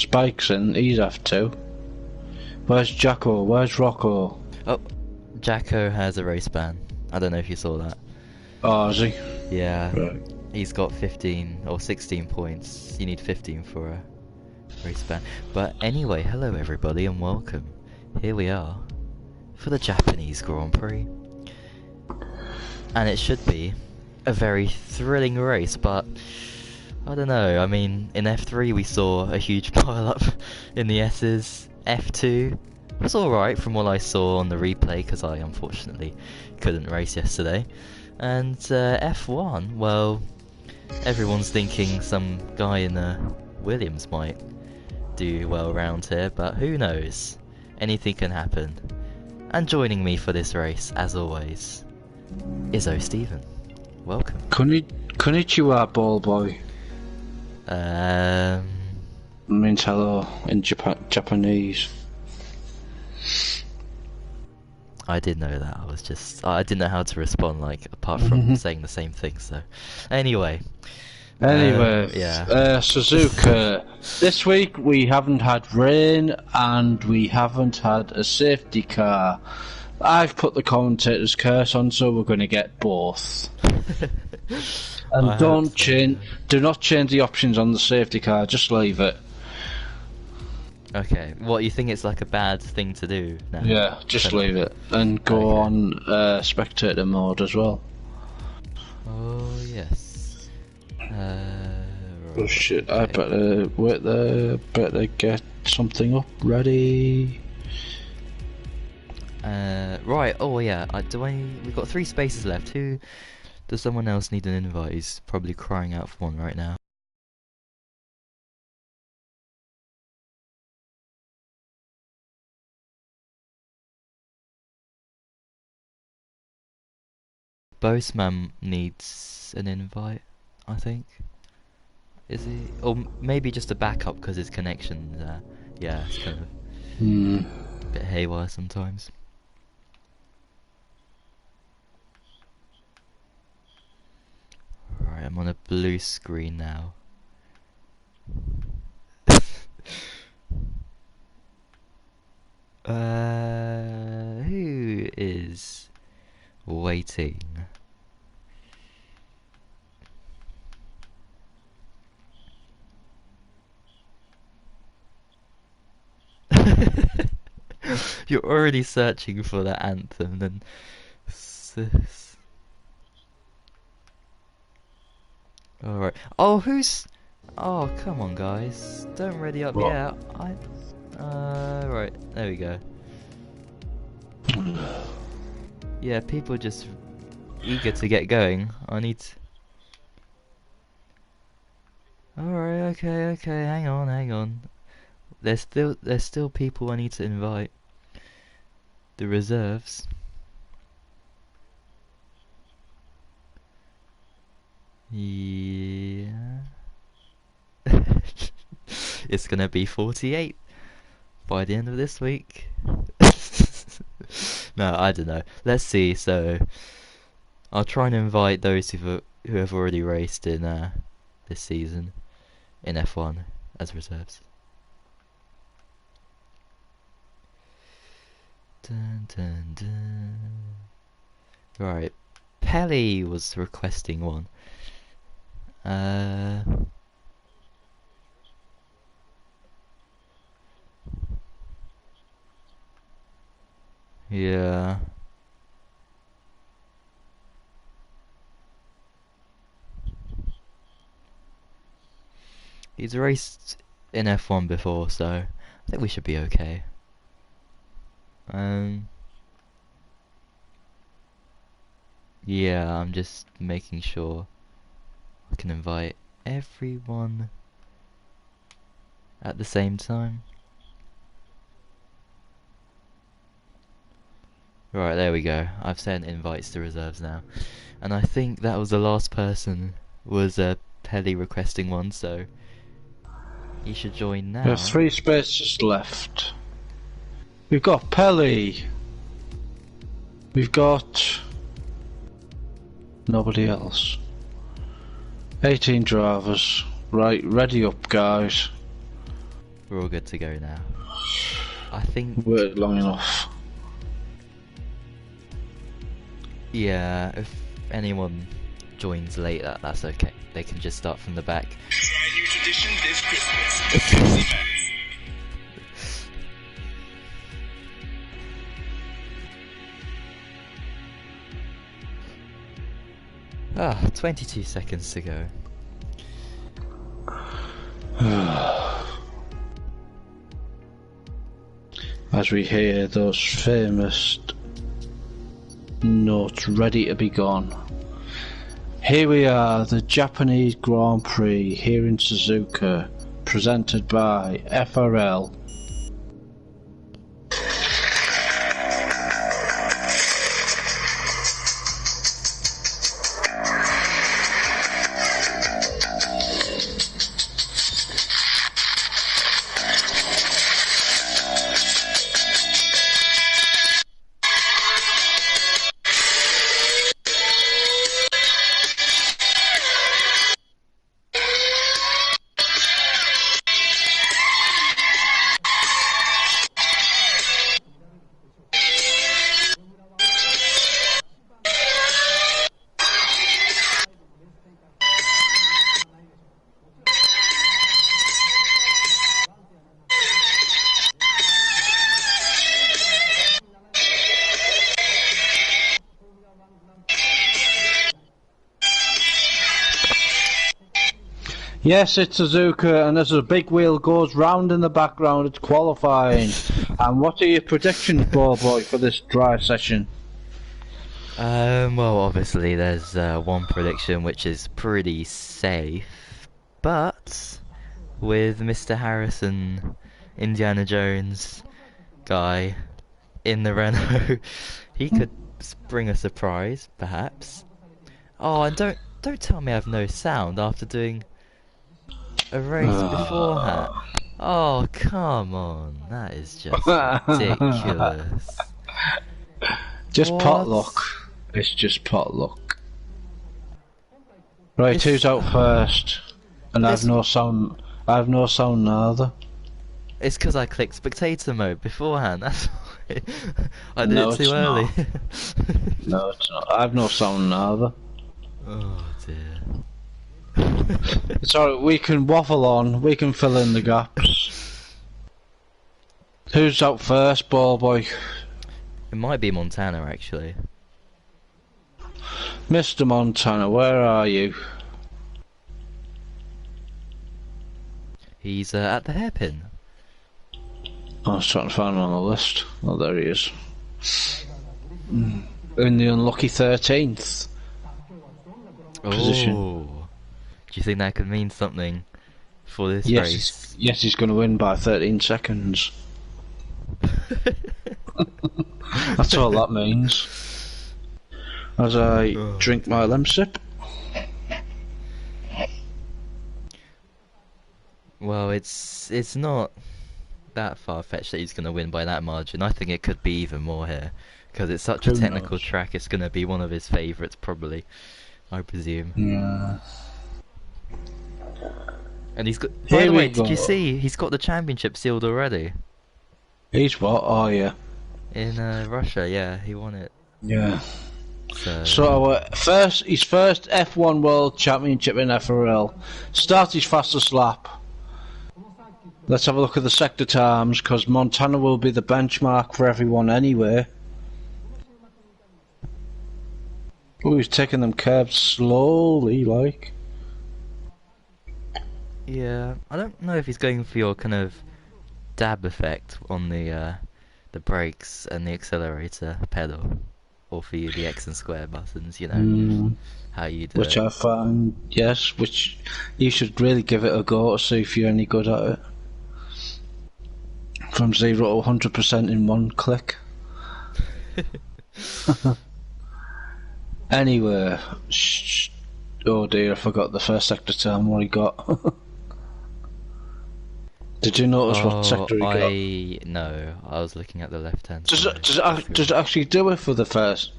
Spike's in, he's F2. Where's Jacko? Where's Rocco? Oh, Jacko has a race ban. I don't know if you saw that. Oh, is he? Yeah. Right. He's got 15 or 16 points. You need 15 for a race ban. But anyway, hello everybody and welcome. Here we are for the Japanese Grand Prix. And it should be a very thrilling race, but I don't know. I mean, in F3 we saw a huge pile-up in the S's. F2 was alright from what I saw on the replay, because I unfortunately couldn't race yesterday. And F1, well, everyone's thinking some guy in Williams might do well around here, but who knows? Anything can happen. And joining me for this race, as always, is Stephen. Welcome. Konnichiwa, ball boy. Means hello in Japanese. I did know that. I didn't know how to respond, like, apart from saying the same thing, so. Anyway, yeah. Suzuka. This week we haven't had rain and we haven't had a safety car. I've put the commentator's curse on, so we're going to get both. And do not change the options on the safety car, just leave it. Okay, what, you think it's like a bad thing to do now? Yeah, just leave it. And go on spectator mode as well. Oh, yes. Oh shit, okay. I better wait there, better get something up ready. Right, oh yeah, we've got 3 spaces left. Does someone else need an invite? He's probably crying out for one right now. Boseman needs an invite, I think. Is he? Or maybe just a backup because his connection, yeah, it's kind of a bit haywire sometimes. Right, I'm on a blue screen now. Who is waiting? You're already searching for the anthem, then. Alright. Oh, who's... Oh, come on, guys. Don't ready up yet. Right. There we go. Yeah, people are just eager to get going. I need to... Alright, okay. Hang on. There's still people I need to invite. The reserves. Yeah. It's gonna be 48 by the end of this week. No, I don't know. Let's see. So I'll try and invite those who have already raced in this season in F1 as reserves. Dun, dun, dun. Right, Pelly was requesting one. Yeah. He's raced in F1 before, so I think we should be okay. Yeah, I'm just making sure I can invite everyone at the same time. Right, there we go. I've sent invites to reserves now. And I think that was the last person was Pelly requesting one, so he should join now. There's 3 spaces left. We've got Pelly. We've got nobody else. 18 drivers. Right, ready up, guys. We're all good to go now. I think... Waited long enough. Yeah, if anyone joins late, that's okay. They can just start from the back. Try a new tradition this Christmas. Ah, 22 seconds to go. As we hear those famous notes ready to be gone. Here we are, the Japanese Grand Prix here in Suzuka, presented by FRL. Yes, it's Suzuka, and as a big wheel goes round in the background, it's qualifying. And what are your predictions, ball boy, for this dry session? Well, obviously there's one prediction which is pretty safe, but with Mr. Harrison, Indiana Jones guy in the Renault, he could bring a surprise, perhaps. Oh, and don't tell me I have no sound after doing a race beforehand. Oh, come on, that is just ridiculous. Just What? potluck. It's just potluck. Right, who's out first? And I have no sound. I have no sound neither. It's because I clicked spectator mode beforehand, that's why. I did No, it too it's early. No, it's not. I have no sound neither. Oh dear. It's alright, we can waffle on, we can fill in the gaps. Who's out first, ball boy? It might be Montana actually. Mr. Montana, where are you? He's at the hairpin. I was trying to find him on the list. Oh, there he is. In the unlucky 13th position. Oh. Do you think that could mean something for this Yes, race? yes, he's going to win by 13 seconds. That's all that means. As I drink my lemsip. Well, it's not that far-fetched that he's going to win by that margin. I think it could be even more here, because it's such a Who technical knows? track. It's going to be one of his favourites, probably, I presume. Yeah. And he's got. By Here the we way, did you go. see he's got the championship sealed already He's what? Oh, yeah. in Russia? Yeah, he won it. Yeah. So So, his first F1 World Championship in FRL. Start his fastest lap. Let's have a look at the sector times, because Montana will be the benchmark for everyone anyway. Oh, he's taking them curves slowly, like. yeah, I don't know if he's going for your kind of dab effect on the brakes and the accelerator pedal, or for you the X and square buttons. You know how you do Which it. I find, yes, which you should really give it a go to see if you're any good at it. From 0 to 100% in one click. Anyway, oh dear, I forgot the first sector term what he got. Did you notice what sector he got? No, I was looking at the left hand Does side. it actually do it for the first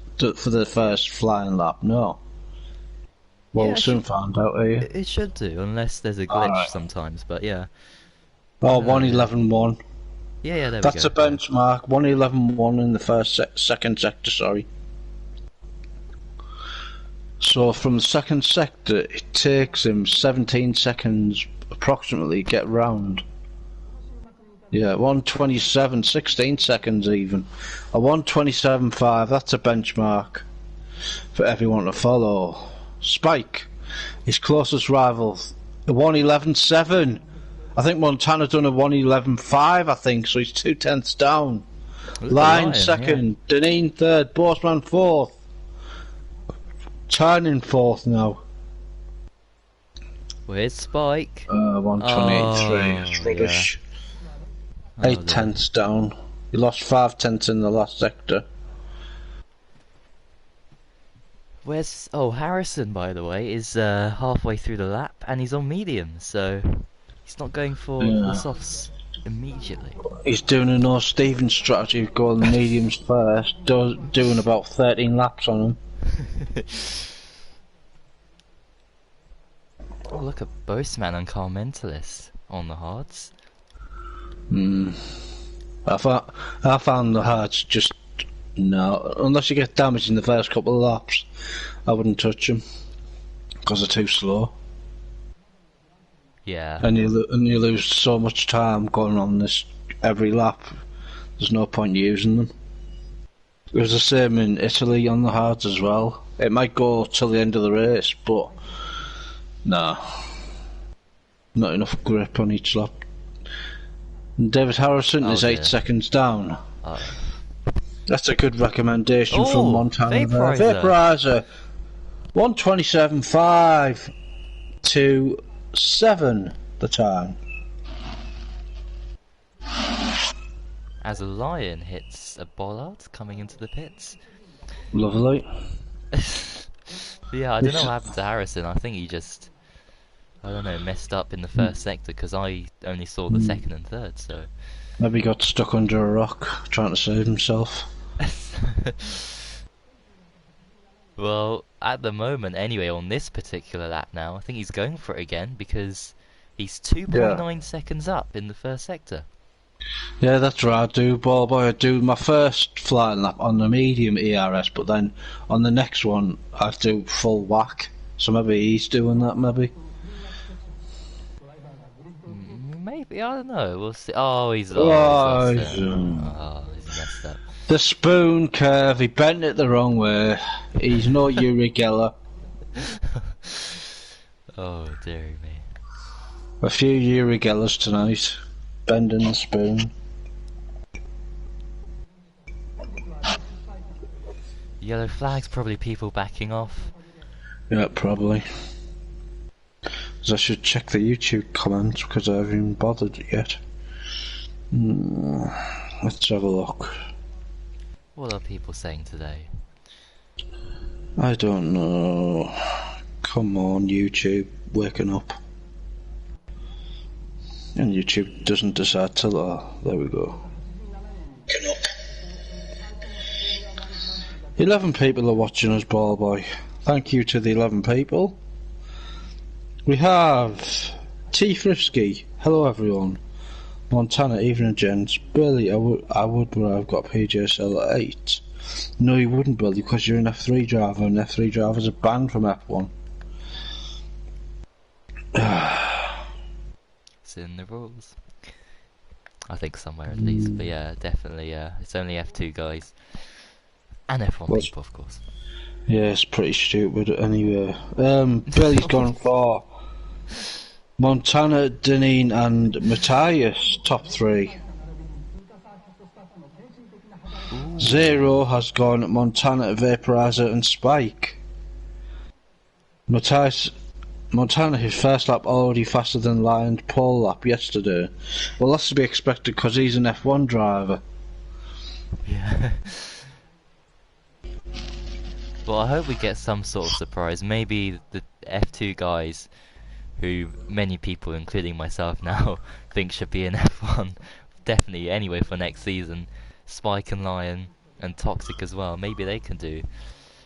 flying lap? No. Well, Yeah, we'll soon find out, are you? It should do, unless there's a glitch Alright. sometimes. But yeah, Oh, 1:11.1. Yeah, there That's we a go. benchmark. 1:11.1 in the second sector, sorry. So from the second sector, it takes him 17 seconds approximately to get round. Yeah, 1:27, 16 seconds even. A 1:27.5, that's a benchmark for everyone to follow. Spike, his closest rival, a 1:11.7. I think Montana done a 1:11.5, I think, so he's 2/10 down. Line second, yeah. Deneen third, Borsman fourth. Turning fourth now. Where's Spike? 1:28.3. It's rubbish. Yeah. 8/10 down. He lost 5/10 in the last sector. Where's Harrison, by the way, is halfway through the lap and he's on medium, so he's not going for the softs immediately. He's doing a no Stevens strategy of going the mediums first, doing about 13 laps on them. Oh, look at Boastman and Car Mentalist on the hards. I found the hards just no, unless you get damaged in the first couple of laps, I wouldn't touch them because they're too slow. Yeah. And you lose so much time going on this every lap. There's no point using them. It was the same in Italy on the hards as well. It might go till the end of the race, but nah, not enough grip on each lap. And David Harrison is 8 seconds down. That's a good recommendation from Montana. Vaporizer. 1:27.5 to 7 the time. As a lion hits a bollard coming into the pits. Lovely. Yeah, I don't know what happened to Harrison. I think he just, I don't know, messed up in the first sector because I only saw the second and third, so... Maybe he got stuck under a rock trying to save himself. Well, at the moment, anyway, on this particular lap now, I think he's going for it again because he's 2.9 seconds up in the first sector. Yeah, that's right. I do, ball boy. I do my first flying lap on the medium ERS, but then on the next one I do full whack. So maybe he's doing that. Maybe. Maybe, I don't know. We'll see. Oh, he's he's messed up. The spoon curve. He bent it the wrong way. He's no Uri Geller. Oh dear me. A few Uri Gellers tonight. Bending the spoon. Yellow flags, probably people backing off. Yeah, probably. I should check the YouTube comments because I haven't even bothered yet. Let's have a look. What are people saying today? I don't know. Come on, YouTube, waking up. And YouTube doesn't decide till there we go. 11 people are watching us, ball boy. Thank you to the 11 people. We have T Frisky. Hello everyone. Montana, evening gents. Billy, I would, but I've got PJSL at 8. No, you wouldn't, Billy, because you're an F3 driver, and F3 drivers are banned from F1. It's in the rules. I think somewhere at least, but yeah, definitely, it's only F2 guys. And F1 people, of course. Yeah, it's pretty stupid anyway. Billy's gone for Montana, Deneen and Matthias, top 3. Ooh. 0 has gone Montana, Vaporizer and Spike. Montana, his first lap already faster than Lion's pole lap yesterday. Well, that's to be expected because he's an F1 driver. Yeah. Well, I hope we get some sort of surprise. Maybe the F2 guys, who many people, including myself now, think should be in F1. Definitely, anyway, for next season. Spike and Lion, and Toxic as well. Maybe they can do.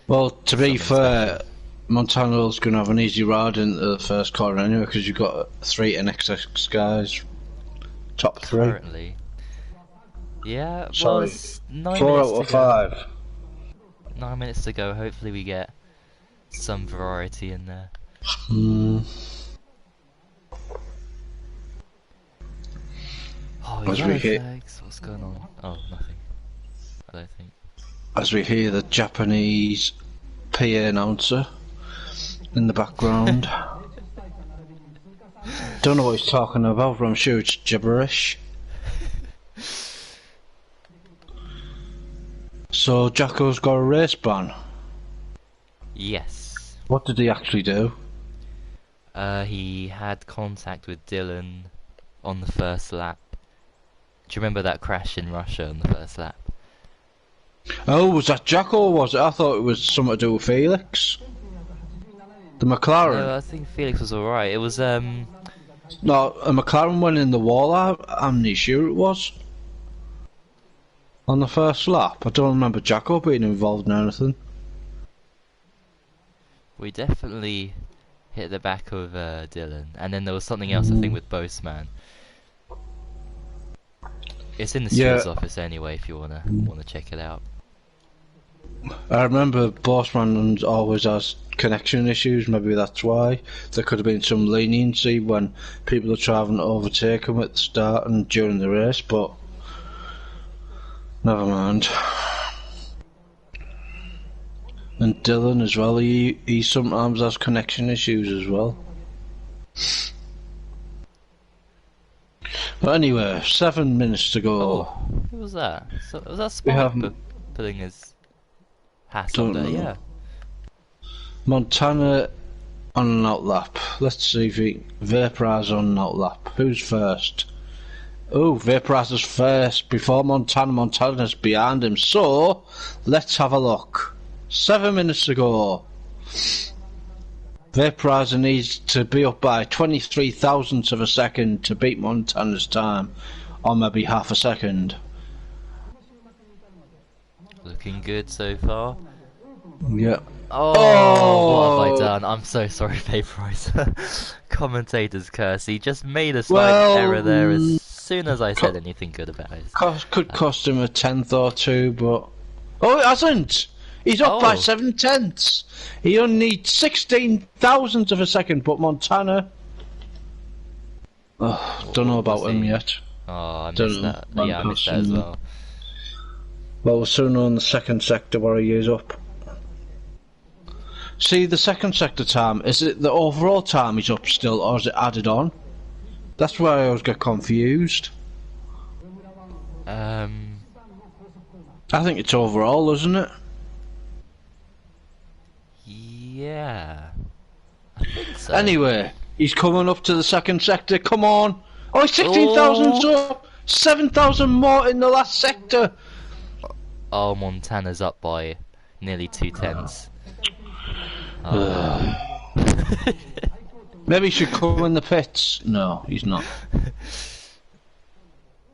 Well, to be fair, special. Montana's going to have an easy ride into the first corner anyway because you've got 3 NXX guys top 3. currently. Yeah, well, Sorry, it's 9 4 minutes out to of go. 5. 9 minutes to go. Hopefully we get some variety in there. Hmm. Oh, As yellow we hit- flags. What's going on? Oh, nothing. I don't think. As we hear the Japanese PA announcer in the background. Don't know what he's talking about, but I'm sure it's gibberish. So Jacko's got a race ban. Yes. What did he actually do? He had contact with Dylan on the first lap. Do you remember that crash in Russia on the first lap? Oh, was that Jacko or was it? I thought it was something to do with Felix. The McLaren. No, I think Felix was alright. It was, No, a McLaren went in the wall, I'm not sure it was. On the first lap. I don't remember Jacko being involved in anything. we definitely hit the back of Dylan. And then there was something else, I think, with Boseman. It's in the Yeah. stewards office anyway, if you wanna check it out. I remember Bossman always has connection issues, maybe that's why. There could have been some leniency when people are trying to overtake him at the start and during the race, but never mind. And Dylan as well, he sometimes has connection issues as well. But anyway, 7 minutes to go. Oh, who was that? So, was that We Spike haven't- putting his hat Don't on there? know. Yeah. Montana on an outlap. Let's see if he Vaporize on an outlap. Who's first? Oh, Vaporize is first before Montana. Montana's behind him. So let's have a look. 7 minutes to go. Vaporizer needs to be up by 23 thousandths of a second to beat Montana's time, or maybe half a second. Looking good so far. Yeah. Oh, what have I done? I'm so sorry, Vaporizer. Commentator's curse. He just made a slight Well, error there as soon as I said anything good about it. Could cost him a tenth or two, but oh, it hasn't. He's up by Oh. 7/10. He only needs 16 thousandths of a second, but Montana. Oh, don't know about was him he? yet. Oh, I Don't missed know. that. One Yeah, I missed that as person. well. Well, we'll soon know in the second sector where he is up. See, the second sector time, is it the overall time he's up still, or is it added on? That's where I always get confused. I think it's overall, isn't it? Yeah. I think so. Anyway, he's coming up to the second sector. Come on! Oh, he's 16,000 up! 7,000 more in the last sector! Oh, Montana's up by nearly 2/10. Maybe he should come in the pits. No, he's not.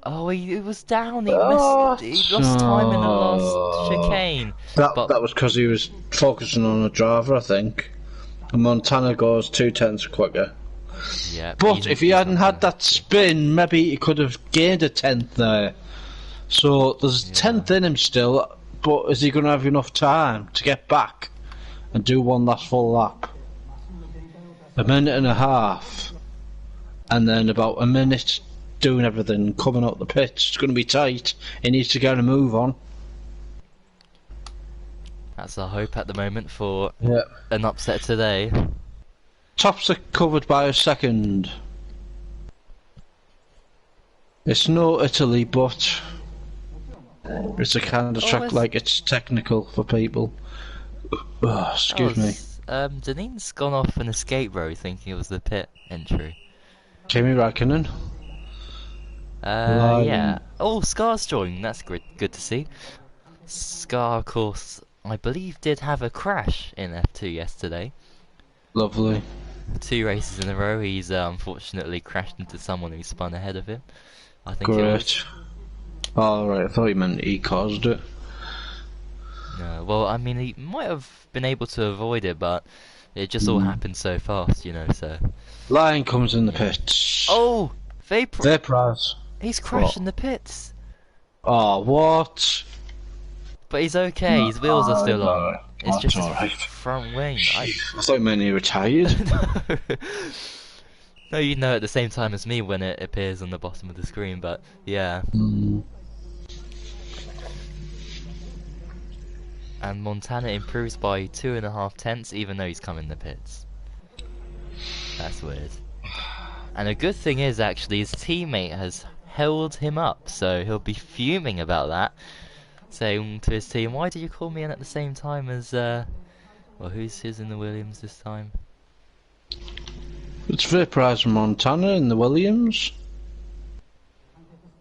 Oh, he was down. He Oh, missed. He lost time in the last oh. chicane. That But- was because he was focusing on a driver, I think. And Montana goes 2/10 quicker. Yeah. But if he he's hadn't not had that spin, maybe he could have gained a tenth there. So there's a tenth in him still, but is he going to have enough time to get back and do one last full lap? A minute and a half, and then about a minute doing everything, coming out the pits. It's going to be tight. He needs to get a move on. That's our hope at the moment for Yeah. an upset today. Tops are covered by a second. It's no Italy, but it's a kind of track it's- like it's technical for people. Excuse me. Deneen's gone off an escape road thinking it was the pit entry. Kimi Räikkönen. Lying. Yeah. Oh, Scar's joined. That's good to see. Scar, of course, I believe did have a crash in F2 yesterday. Lovely. 2 races in a row, he's unfortunately crashed into someone who spun ahead of him. I think it was. Great. Oh, right, I thought you meant he caused it. No, well, I mean, he might have been able to avoid it, but it just all happened so fast, you know, so... Lion comes in the pits. Oh! Vapor... Vaporize. He's crashing the pits. Oh, what? But he's okay, his wheels are still on. It's just his alright. front wing. I thought you meant he retired. No, you know at the same time as me when it appears on the bottom of the screen, but yeah. And Montana improves by 2.5 tenths even though he's come in the pits. That's weird. And a good thing is actually his teammate has held him up, so he'll be fuming about that. Saying to his team, why did you call me in at the same time as well, who's in the Williams this time? It's Vaporizer Montana in the Williams.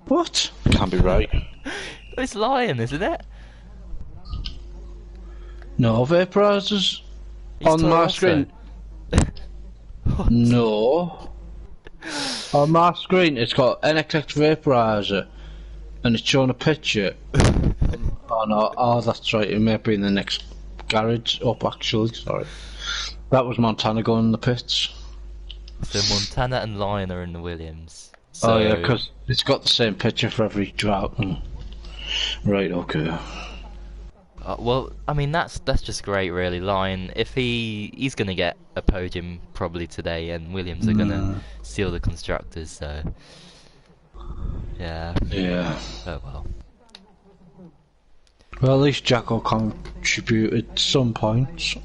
What? Can't be right. It's Lion, isn't it? No, Vaporizer's on my screen. No. On my screen it's got NXX Vaporizer and it's showing a picture. Oh no, oh that's right, it may be in the next garage up actually, sorry. That was Montana going in the pits. So Montana and Lion are in the Williams. So... Oh yeah, because it's got the same picture for every drought. Right, okay. Well, I mean that's just great really. Lion, if he's gonna get a podium probably today, and Williams are gonna steal the constructors, so... Yeah. Yeah. Oh well. Well, at least Jacko contributed some points.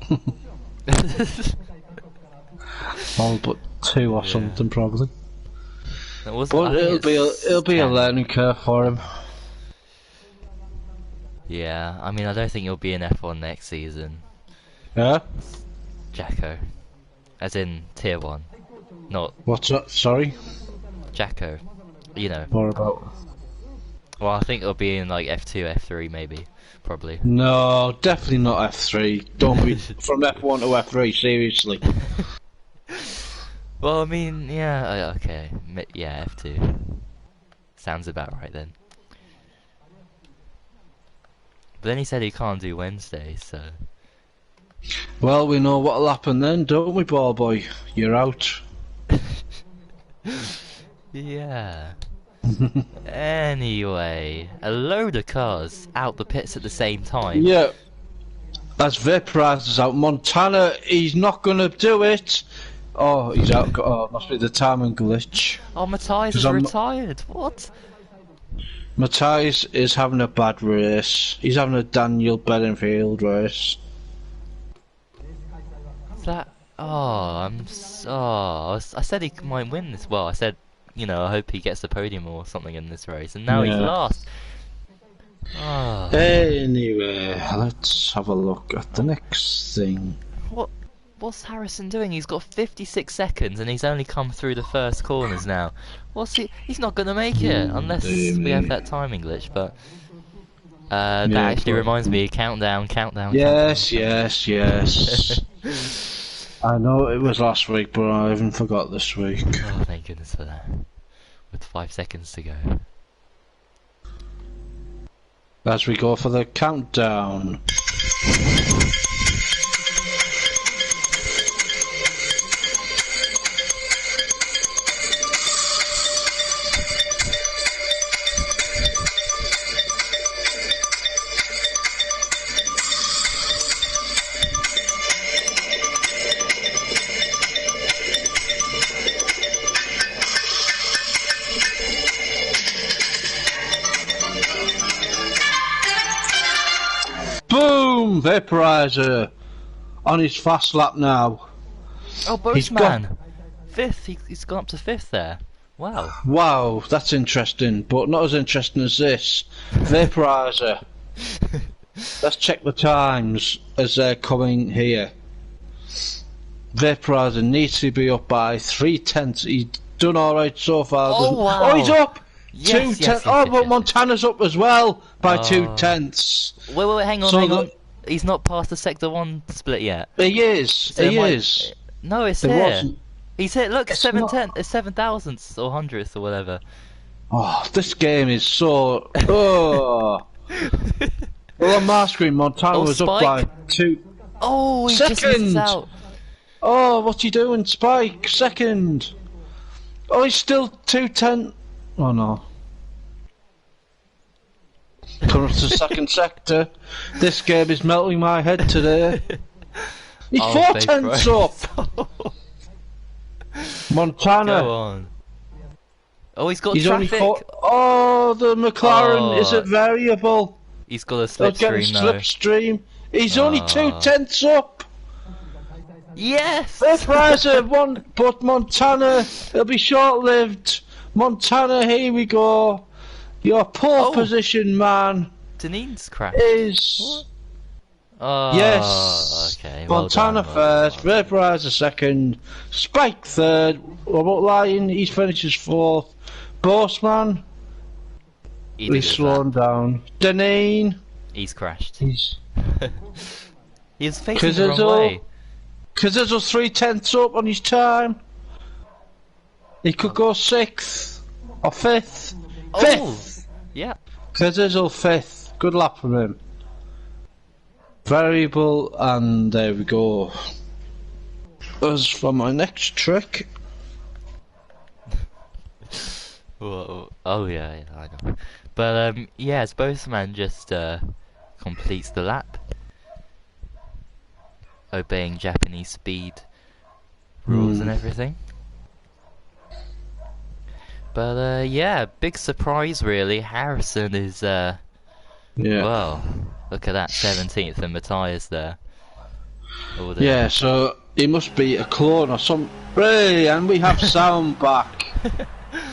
All but 2 or something probably. But it'll be a learning curve for him. Yeah, I mean I don't think he'll be in F1 next season. Yeah? Jacko. As in tier 1. Not What's that? Sorry? Jacko. You know. More about... Well, I think it'll be in like F2, F3 maybe. Probably. No, definitely not F3. Don't be from F1 to F3, seriously. Well, I mean, yeah, okay. Yeah, F2. Sounds about right then. But then he said he can't do Wednesday, so... Well, we know what'll happen then, don't we, ball boy? You're out. Yeah. Anyway, a load of cars out the pits at the same time. Yeah. As Vaporizer's out. Montana, he's not gonna do it. Oh, he's out. Oh, must be the timing glitch. Oh, Matthias is retired. What? Matthias is having a bad race. He's having a Daniel Bedingfield race. That... Oh, I said he might win this. Well, I said, you know, I hope he gets the podium or something in this race, and now he's last. Oh. Anyway, let's have a look at the next thing. What's Harrison doing? He's got 56 seconds and he's only come through the first corners now. He's not gonna make it unless we have that timing glitch, but that actually reminds me, countdown. Yes. I know it was last week, but I even forgot this week. Oh, thank goodness for that. With 5 seconds to go. As we go for the countdown. Boom! Vaporizer on his fast lap now. Oh, Boatman! 5th, he's gone up to 5th there. Wow. Wow, that's interesting, but not as interesting as this. Vaporizer. Let's check the times as they're coming here. Vaporizer needs to be up by 3/10. He's done alright so far. Oh, wow. Oh, he's up! Yes, 2/10. But Montana's up as well by 2/10. Wait, hang on. He's not past the Sector 1 split yet. He is. So he is. No, it's It here. wasn't. He's hit. Look, It's 7 thousandths or hundredths or whatever. Oh, this game is so. Oh. Well, on my screen, Montana was up by 2. Oh, he just missed out. Oh, what's he doing? Spike, second. Oh, he's still 2/10. Oh no. Coming to the second sector. This game is melting my head today. He's Oh, 4 they tenths froze. up. Montana. Go on. Oh, he's got He's only traffic. 4. Oh, the McLaren Oh. isn't variable. He's got a They'll get a slipstream though. slipstream. He's only 2 tenths up. Yes! Vaporizer, but Montana, it'll be short-lived. Montana, here we go. Your pole Oh. position, man, Deneen's crashed. is... Oh, Yes. okay. Well Montana done, well first, done. Vaporizer second, Spike third, Robert Lyon, he finishes fourth. Bossman, He did he's his slowing down. Deneen, He's crashed. he's... He's facing the wrong Cazizzo, way. Cazizzo's 3 tenths up on his time. He could go 6th or 5th. Oh! 5th! Yeah. Cazizzo 5th. Good lap from him. Variable, and there we go. As for my next trick, Whoa. Oh yeah, I know. But yeah, Boseman just completes the lap, obeying Japanese speed rules and everything. But yeah, big surprise really. Harrison is yeah. well, look at that, 17th, and Matthias there. All the- Yeah, so he must be a clone or some. Hey, and we have sound back.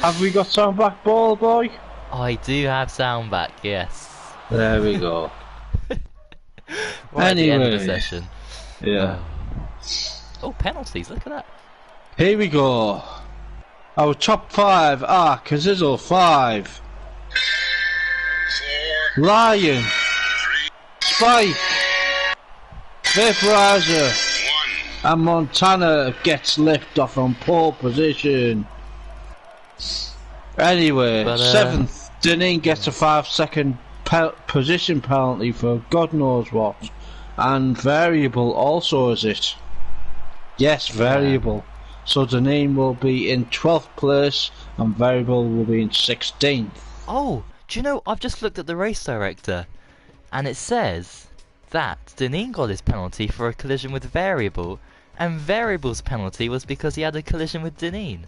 Have we got sound back, ball boy? I do have sound back, yes. There we go. Right at the end of the Anyway. session. Yeah. Oh, penalties, look at that. Here we go. Our top 5 are Cazizzo 5, 4, Lion, 3, Spike, Vaporizer, 1. and Montana gets lift off on pole position. Anyway, But, 7th, Deneen gets a 5-second position penalty for God knows what. And variable also, is it? Yes, variable. So Deneen will be in 12th place and variable will be in 16th. Oh, do you know, I've just looked at the race director, and it says that Deneen got his penalty for a collision with Variable, and Variable's penalty was because he had a collision with Deneen.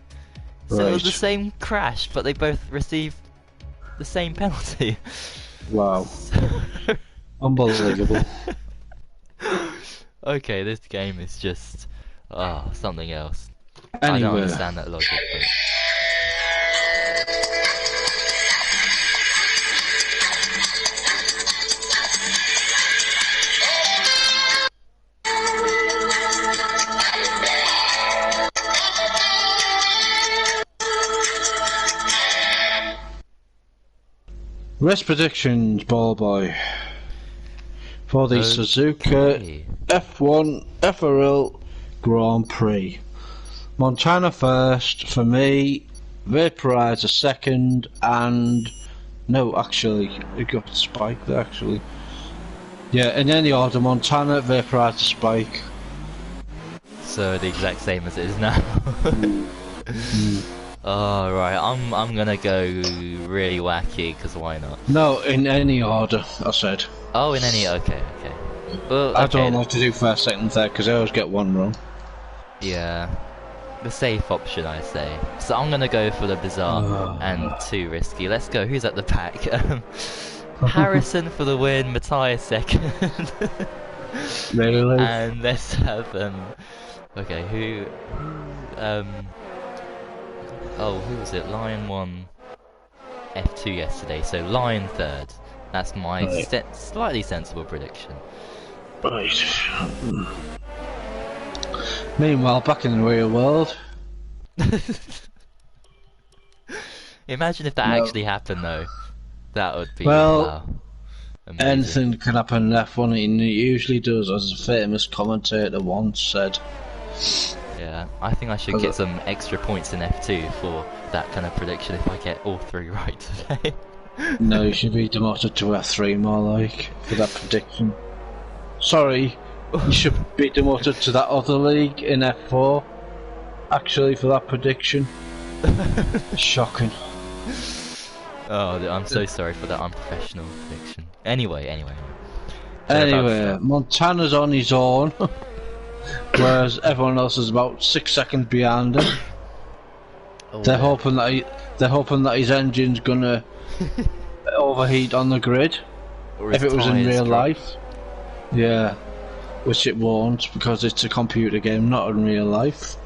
So it was the Right. same crash, but they both received the same penalty. Wow. Unbelievable. Okay, this game is just something else. I don't Anyway, understand that logic, but... race predictions, ball boy. For the Okay. Suzuka F1 FRL Grand Prix. Montana first for me, Vaporizer second, and no, actually, we got Spike there actually. Yeah, in any order, Montana, Vaporizer, Spike. So the exact same as it is now. Oh right, I'm gonna go really wacky, because why not? No, in any order, I said. Oh, in any... okay. Well, I okay, don't like to do first, second, third, because I always get one wrong. yeah. The safe option, I say. So I'm gonna go for the bizarre Oh. and too risky. Let's go, who's at the pack? Harrison for the win, Matthias second. Really? And let's have okay, who oh, who was it? Lion won F2 yesterday, so Lion third. That's my Right. slightly sensible prediction. Right. Meanwhile, back in the real world. Imagine if that No. actually happened though. That would be Well, wow. Amazing. Anything can happen in F1, and it usually does, as a famous commentator once said. Yeah, I think I should get some extra points in F2 for that kind of prediction if I get all 3 right today. No, you should be demoted to F3 more like, for that prediction. Sorry, you should be demoted to that other league in F4, actually, for that prediction. Shocking. Oh, I'm so sorry for that unprofessional prediction. Anyway. Anyway, Montana's on his own, whereas everyone else is about 6 seconds behind him. Oh, They're hoping that his engine's gonna overheat on the grid. Or If his it was in tyres real drop. life, yeah, which it won't because it's a computer game, not in real life.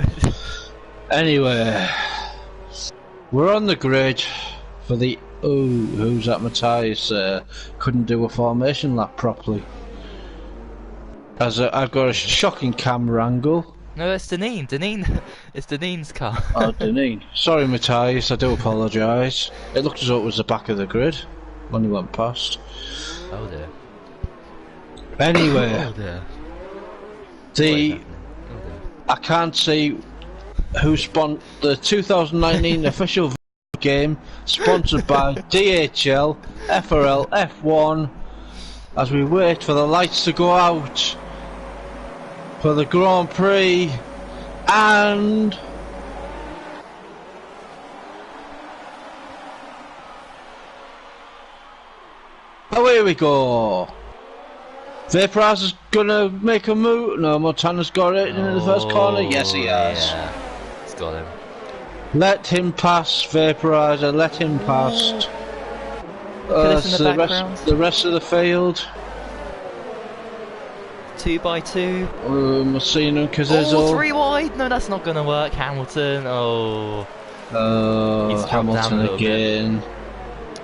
Anyway, we're on the grid for the. Oh, who's that? Matthias couldn't do a formation lap properly. I've got a shocking camera angle. No, that's Deneen. It's Deneen's car. Oh, Deneen. Sorry, Matthias. I do apologise. It looked as though it was the back of the grid when he went past. Oh dear. Anyway, Oh dear. I can't see who the 2019 official game sponsored by DHL, FRL, F1 as we wait for the lights to go out for the Grand Prix and away we go. Vaporize is gonna make a move. No, Montana's got it in the first corner. Yes, he has. Yeah, he's got him. Let him pass, Vaporizer. Let him pass. The rest of the field. 2x2. Messina and Cazizzo. Oh, 3 wide. No, that's not gonna work. Hamilton. Oh. He's dropped down a Hamilton little again. bit.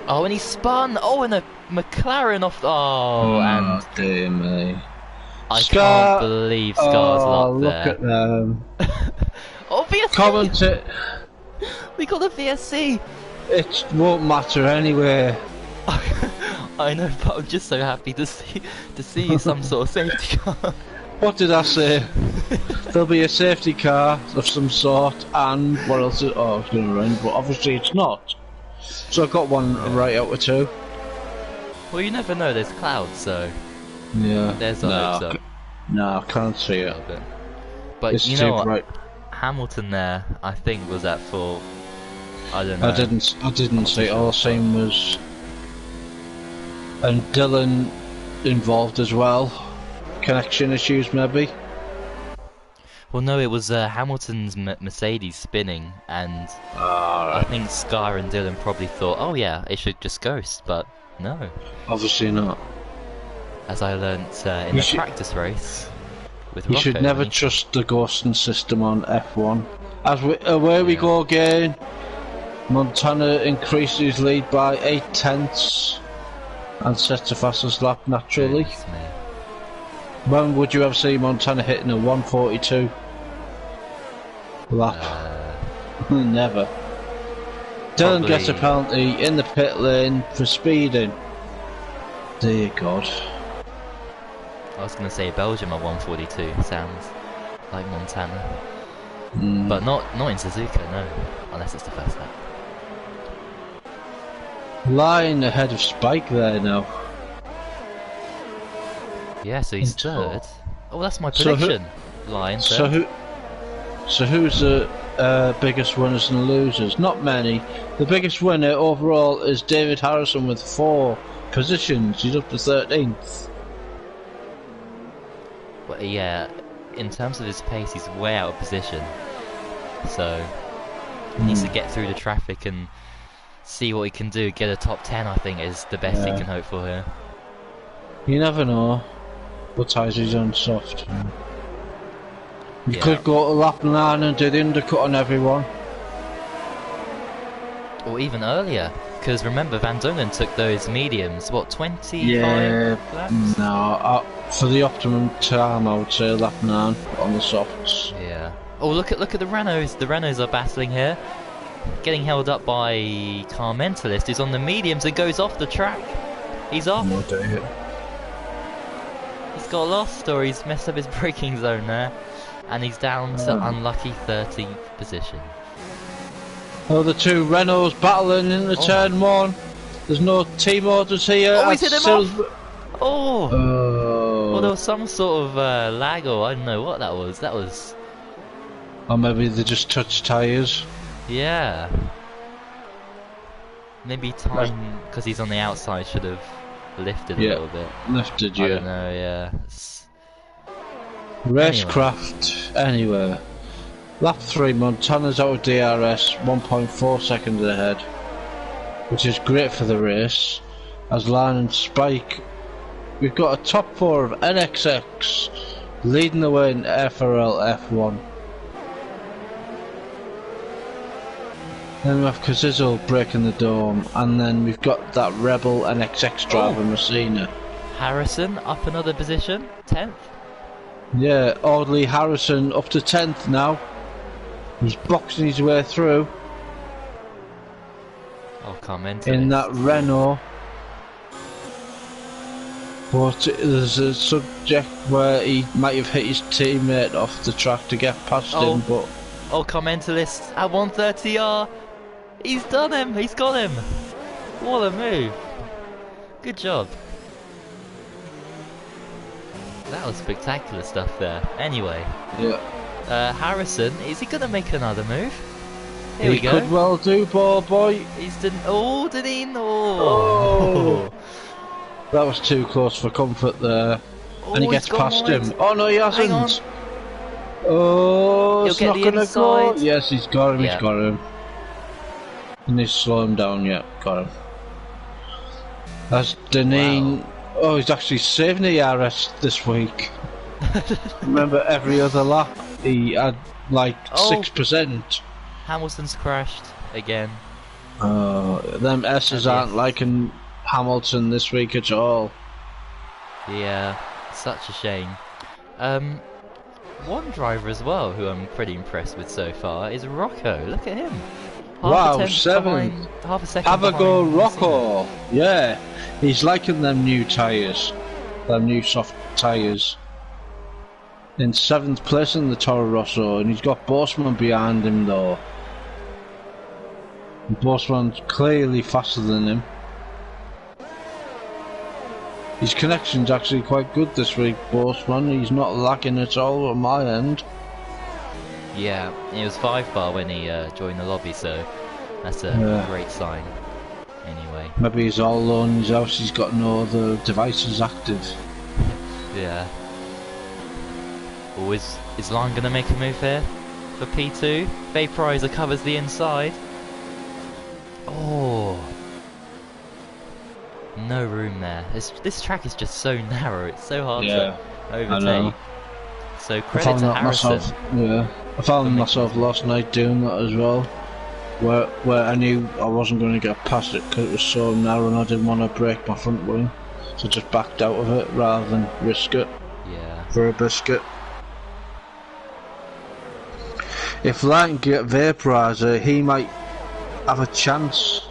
Oh, and he spun. Oh, and a McLaren off. Oh, and dear me. I can't believe Scar's locked look there. at them. Oh, VSC. Comment. We got the VSC. It won't matter anyway. I know, but I'm just so happy to see some sort of safety car. What did I say? There'll be a safety car of some sort, and what else? Oh, it's going to rain, but obviously it's not. So I've got one right out of 2. Well, you never know. There's clouds, so Yeah. there's a hopes up. No, I can't see it. But It's you too know what? bright. Hamilton there, I think, was at fault. I don't know. I didn't see it. All I seen was, and Dylan involved as well. Connection issues, maybe. Well, no, it was Hamilton's Mercedes spinning, and I think Scar and Dylan probably thought, oh yeah, it should just ghost, but no. Obviously not. As I learnt in the practice race with You Rocco, should never trust the ghosting system on F1. As away we go again. Montana increases his lead by 8/10 and sets the fastest lap naturally. Goodness me. When would you ever see Montana hitting a 142 lap? Never. Dylan gets a penalty in the pit lane for speeding. Dear God. I was going to say Belgium at 142 sounds like Montana, but not in Suzuka, no, unless it's the first lap. Line ahead of Spike there now. Yeah, so he's third. Oh, that's my So prediction. Line So third. who's the biggest winners and losers? Not many. The biggest winner overall is David Harrison with 4 positions. He's up to 13th. Well, yeah, in terms of his pace, he's way out of position. So he needs to get through the traffic and see what he can do. Get a top 10, I think, is the best he can hope for here. You never know. What tires he's on soft. You could go to lap 9 and do the undercut on everyone. Or even earlier, because remember Van Dongen took those mediums, what, 25 laps? No, for the optimum time I would say lap 9 on the softs. Yeah. Oh, look at the Renaults. The Renaults are battling here. Getting held up by Car Mentalist, who's on the mediums and goes off the track. He's off. No doubt. He's got lost, or he's messed up his braking zone there. And he's down to unlucky 13th position. Oh, the 2 Renaults battling in the turn 1. There's no T-motors here. Oh, he's hit him off! Oh! Well, there was some sort of lag, or I don't know what that was. That was... Or maybe they just touched tyres. Yeah. Maybe time, because he's on the outside, should have lifted a Yeah. little bit. Lifted, I yeah. don't know, yeah. Racecraft, anyway. Lap 3, Montana's out of DRS, 1.4 seconds ahead, which is great for the race. As Lion and Spike, we've got a top 4 of NXX leading the way in FRL F1. Then we have Kazizzle breaking the dome, and then we've got that Rebel NXX driver, Messina. Harrison up another position, 10th. Yeah, Audley Harrison up to 10th now. He's boxing his way through Oh, comment in that Renault. But there's a subject where he might have hit his teammate off the track to get past him, but... Oh, commentalist at 130R. He's done him. He's got him. What a move. Good job. That was spectacular stuff there. Anyway. Yeah. Harrison, is he going to make another move? Here we He go. could well do, ball boy. He's didn't. Oh, did he? No. Oh. That was too close for comfort there. Oh, And he he's gets gone past wide. him. Oh no, he Hang on. hasn't. Oh, He'll it's get not the gonna go. inside. Yes, he's got him. Yeah. He's got him. He needs to slow him down. Yeah, got him. That's Deneen. Wow. Oh, he's actually saving the RS this week. Remember, every other lap he had like 6%. Hamilton's crashed again. Them S's aren't liking Hamilton this week at all. Yeah, such a shame. One driver as well who I'm pretty impressed with so far is Rocco. Look at him. Wow, a 7. half a second. Have a go, behind Rocco. Yeah, he's liking them new tyres, them new soft tyres. In 7th place in the Toro Rosso, and he's got Bossman behind him though. And Bossman's clearly faster than him. His connection's actually quite good this week, Bossman. He's not lacking at all on my end. Yeah, it was 5 bar when he joined the lobby, so that's a great sign. Anyway. Maybe he's all alone in his house, he's got no other devices active. Yeah. Oh, is Lion going to make a move here for P2? Vaporizer covers the inside. Oh. No room there. This track is just so narrow, it's so hard to overtake. So credit to Harrison. I found myself last night doing that as well. Where I knew I wasn't going to get past it because it was so narrow and I didn't want to break my front wing. So I just backed out of it rather than risk it for a biscuit. If Light can get Vaporizer, he might have a chance.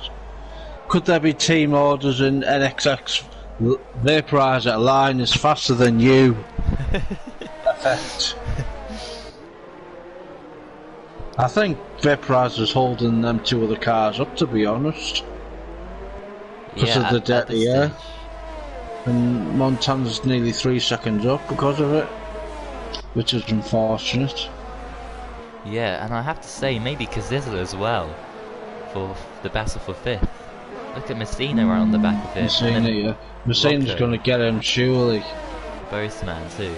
Could there be team orders in NXX? Vaporizer line is faster than you. Effect. I think Vaporizer's holding them 2 other cars up, to be honest. Because of the dirty air. And Montana's nearly 3 seconds up because of it. Which is unfortunate. Yeah, and I have to say, maybe Kazizzle as well. For the battle for 5th. Look at Messina around the back of it. Messina, yeah. Messina's going to get him, surely. Boastman too.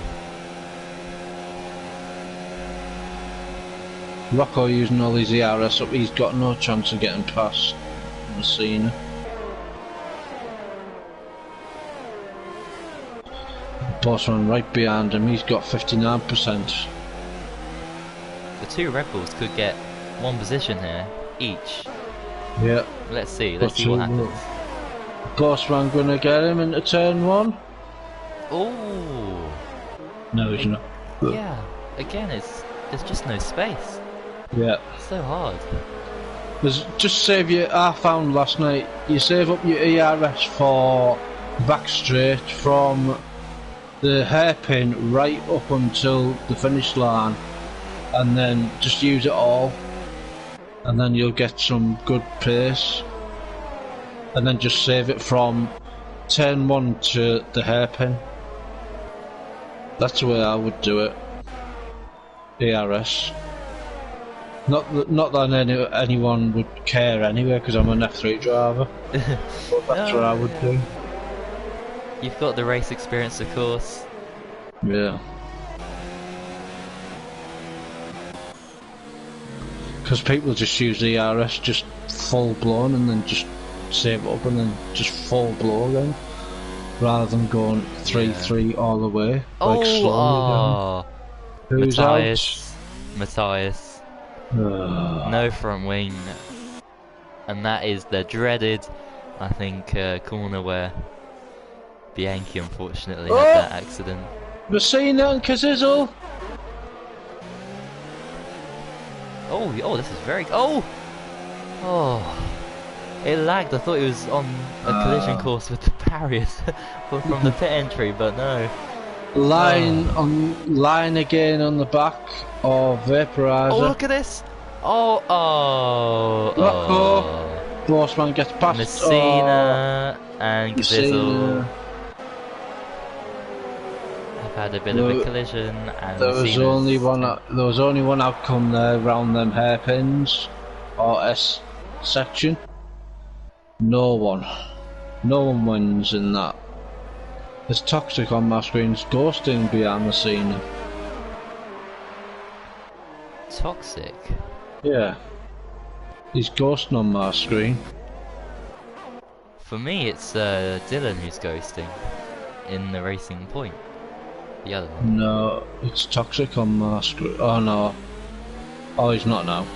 Rocco using all his ERS up, he's got no chance of getting past Messina. Bossman right behind him, he's got 59%. The 2 Red Bulls could get 1 position here, each. Yeah. Let's see what happens. Bossman gonna get him into turn 1? Oh. No, he's not. Yeah, again, there's just no space. Yeah. It's so hard. Just save your. I found last night. You save up your ERS for back straight from the hairpin right up until the finish line, and then just use it all, and then you'll get some good pace. And then just save it from turn 1 to the hairpin. That's the way I would do it. ERS. Not that anyone would care anyway, because I'm an F3 driver. But that's what I would do. You've got the race experience, of course. Yeah. Because people just use the RS just full blown and then just save it up and then just full blow again, rather than going 3-3 all the way. Like slowly down. Who's Matthias. No front wing, and that is the dreaded, I think, corner where Bianchi unfortunately had that accident. Messina and Cazizzo. Oh, this is very. Oh, it lagged. I thought it was on a collision course with the barriers from the pit entry, but no. Line again on the back of Vaporizer. Oh, look at this! Oh. Bossman gets past Messina and Gzizzle have had a bit of a collision, and there was only one outcome there around them hairpins or S section. No one wins in that. It's toxic on my screen. It's ghosting behind the scene. Toxic? Yeah. He's ghosting on my screen. For me, it's Dylan who's ghosting in the Racing Point. The other one. No, it's toxic on my screen. Oh no. Oh, he's not now.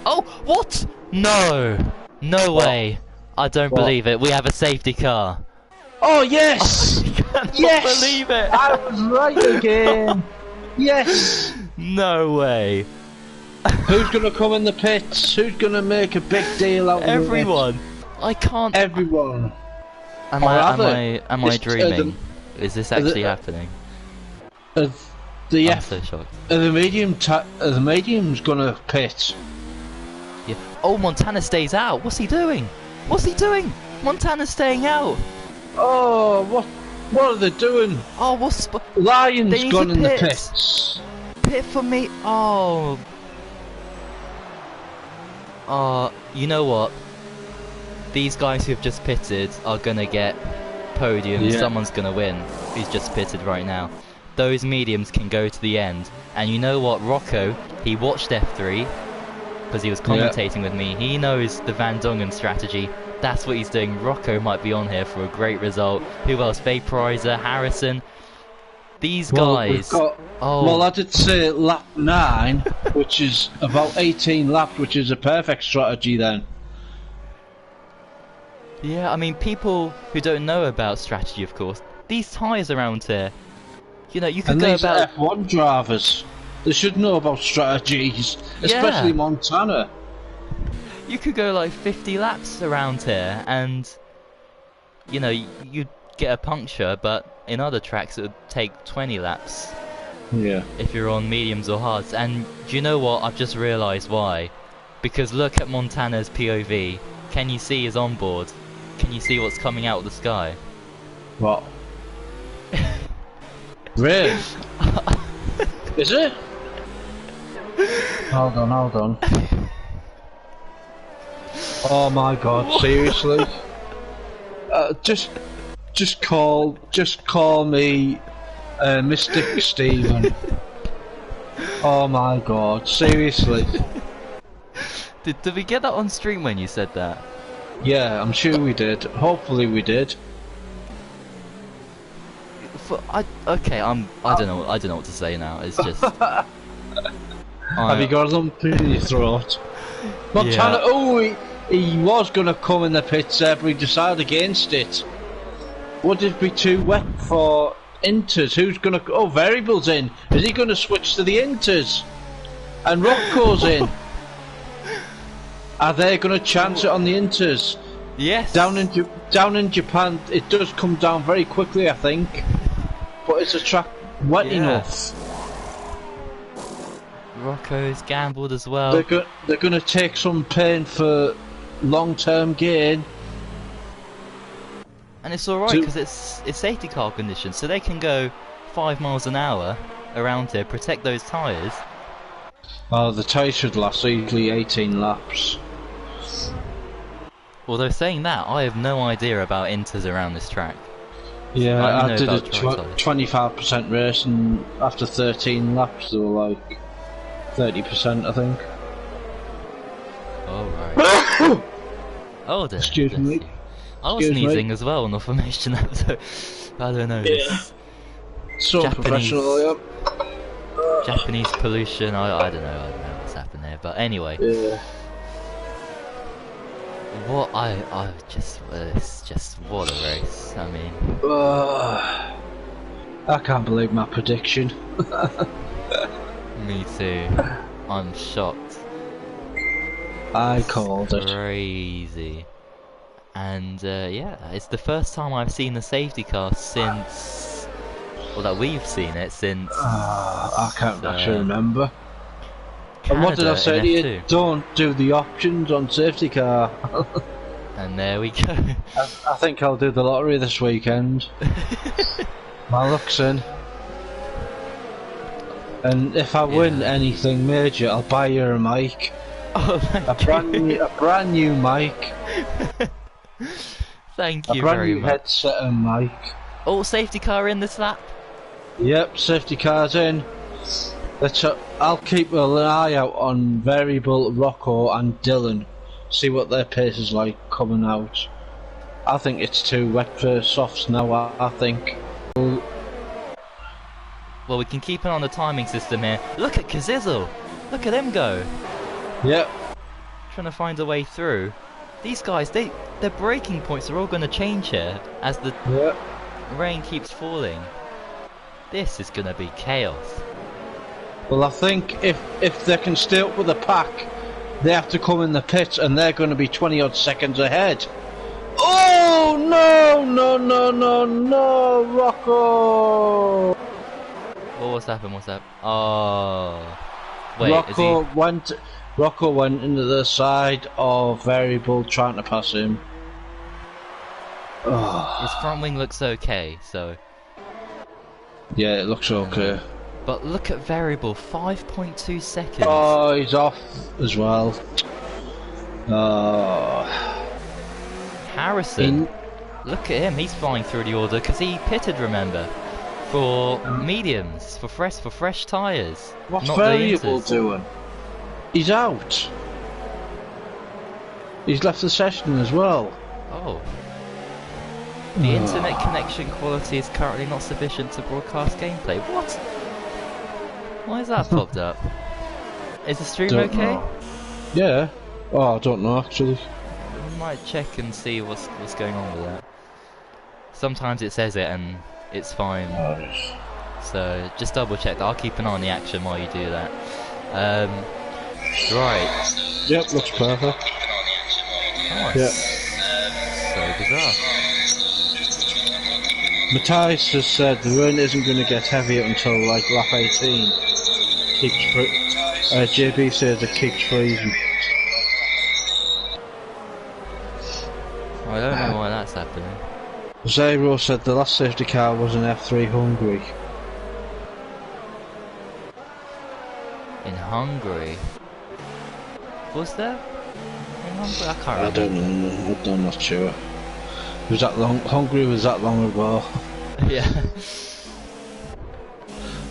Oh, what? No! No way! I don't believe it. We have a safety car. Oh yes! I cannot believe it! I was right again! Yes! No way! Who's gonna come in the pits? Who's gonna make a big deal out of it? Everyone! I can't. Everyone! Am I dreaming? Is this actually happening? I'm so shocked. The medium's gonna pit. Yeah. Oh, Montana stays out. What's he doing? What's he doing? Montana's staying out. Oh, what are they doing? Oh, what's Lion's gone in the pits. Pit for me. Oh. You know what? These guys who've just pitted are gonna get podium. Yeah. Someone's gonna win. Who's just pitted right now? Those mediums can go to the end. And you know what? Rocco, he watched F3 because he was commentating with me. He knows the Van Dongen strategy. That's what he's doing. Rocco might be on here for a great result. Who else? Vaporizer, Harrison. These guys. Well, I did say lap 9, which is about 18 laps, which is a perfect strategy then. Yeah, I mean, people who don't know about strategy, of course. These tyres around here, you know, you could go about. F1 drivers, they should know about strategies, especially Montana. You could go like 50 laps around here, and you know, you'd get a puncture, but in other tracks it would take 20 laps. Yeah. If you're on mediums or hards. And do you know what? I've just realised why. Because look at Montana's POV. Can you see his onboard? Can you see what's coming out of the sky? What? Really? Is it? Hold on. Oh my god, seriously? Just call me Mystic Steven. Oh my god, seriously? Did we get that on stream when you said that? Yeah, I'm sure we did. Hopefully we did. I don't know what to say now. It's just. Have you got a lump in your throat? Montana, he was gonna come in the pits there, but he decided against it. Would it be too wet for inters? Who's gonna? Oh, Variable's in. Is he gonna switch to the inters? And Rocco's in. Are they gonna chance it on the inters? Yes. Down in Japan, it does come down very quickly, I think. But it's a track wet enough. Rocco's gambled as well. They're gonna take some pain for long-term gain. And it's alright because it's safety car conditions, so they can go 5 miles an hour around here, protect those tyres. Oh, the tyre should last easily 18 laps. Although saying that, I have no idea about inters around this track. Yeah, I I know did a about dry tyres. 25% race, and after 13 laps, they were like 30%, I think. Oh, right. Oh, dear. Excuse me. You. I was Excuse sneezing me. as well on the formation episode. I don't know. Yeah. So Japanese- professional, yeah. Japanese pollution. I don't know what's happened there. But anyway, Yeah. it's just what a race. I mean, I can't believe my prediction. me too. I'm shocked. I called it. Crazy. And yeah, it's the first time I've seen the safety car since, well, that we've seen it since. I can't actually remember. Canada And what did I say in to you? F2. Don't do the options on safety car. And there we go. I think I'll do the lottery this weekend. My luck's in. And if I win anything major, I'll buy you a mic. Oh, A brand new mic. Thank A you brand very new much. headset and mic. Oh, safety car in this lap. Yep, safety car's in. I'll keep an eye out on Variable, Rocco and Dylan. See what their pace is like coming out. I think it's too wet for softs now, I think. Well, we can keep an eye on the timing system here. Look at Kazizzle. Look at him go. Yep. Trying to find a way through. These guys, their braking points are all going to change here as the Yep. rain keeps falling. This is going to be chaos. Well, I think if they can stay up with the pack, they have to come in the pits and they're going to be 20 odd seconds ahead. Oh no, Rocco! Oh, what's happened? Oh, wait, Rocco went into the side of Variable trying to pass him. his front wing looks okay, so. Yeah, it looks okay. But look at Variable, 5.2 seconds. Oh, he's off as well. Oh. Harrison, look at him, he's flying through the order because he pitted, remember, for mediums, for fresh tyres. What's not Variable the inters. doing? He's out. He's left the session as well. Oh. The internet connection quality is currently not sufficient to broadcast gameplay. What? Why has that popped up? Is the stream Don't okay? know. Yeah. Oh, I don't know actually. I might check and see what's going on with that. Sometimes it says it and it's fine. So just double check that. I'll keep an eye on the action while you do that. Right. Yep, looks perfect. Oh, Yep. so bizarre. Matthias has said the rain isn't going to get heavier until like lap 18. JB says it keeps freezing. I don't know why that's happening. Zero said the last safety car was an F3 Hungary. In Hungary? Was there? In Hungary? I can't I remember. I'm not sure. Was that long? Hungary was that long ago? Yeah.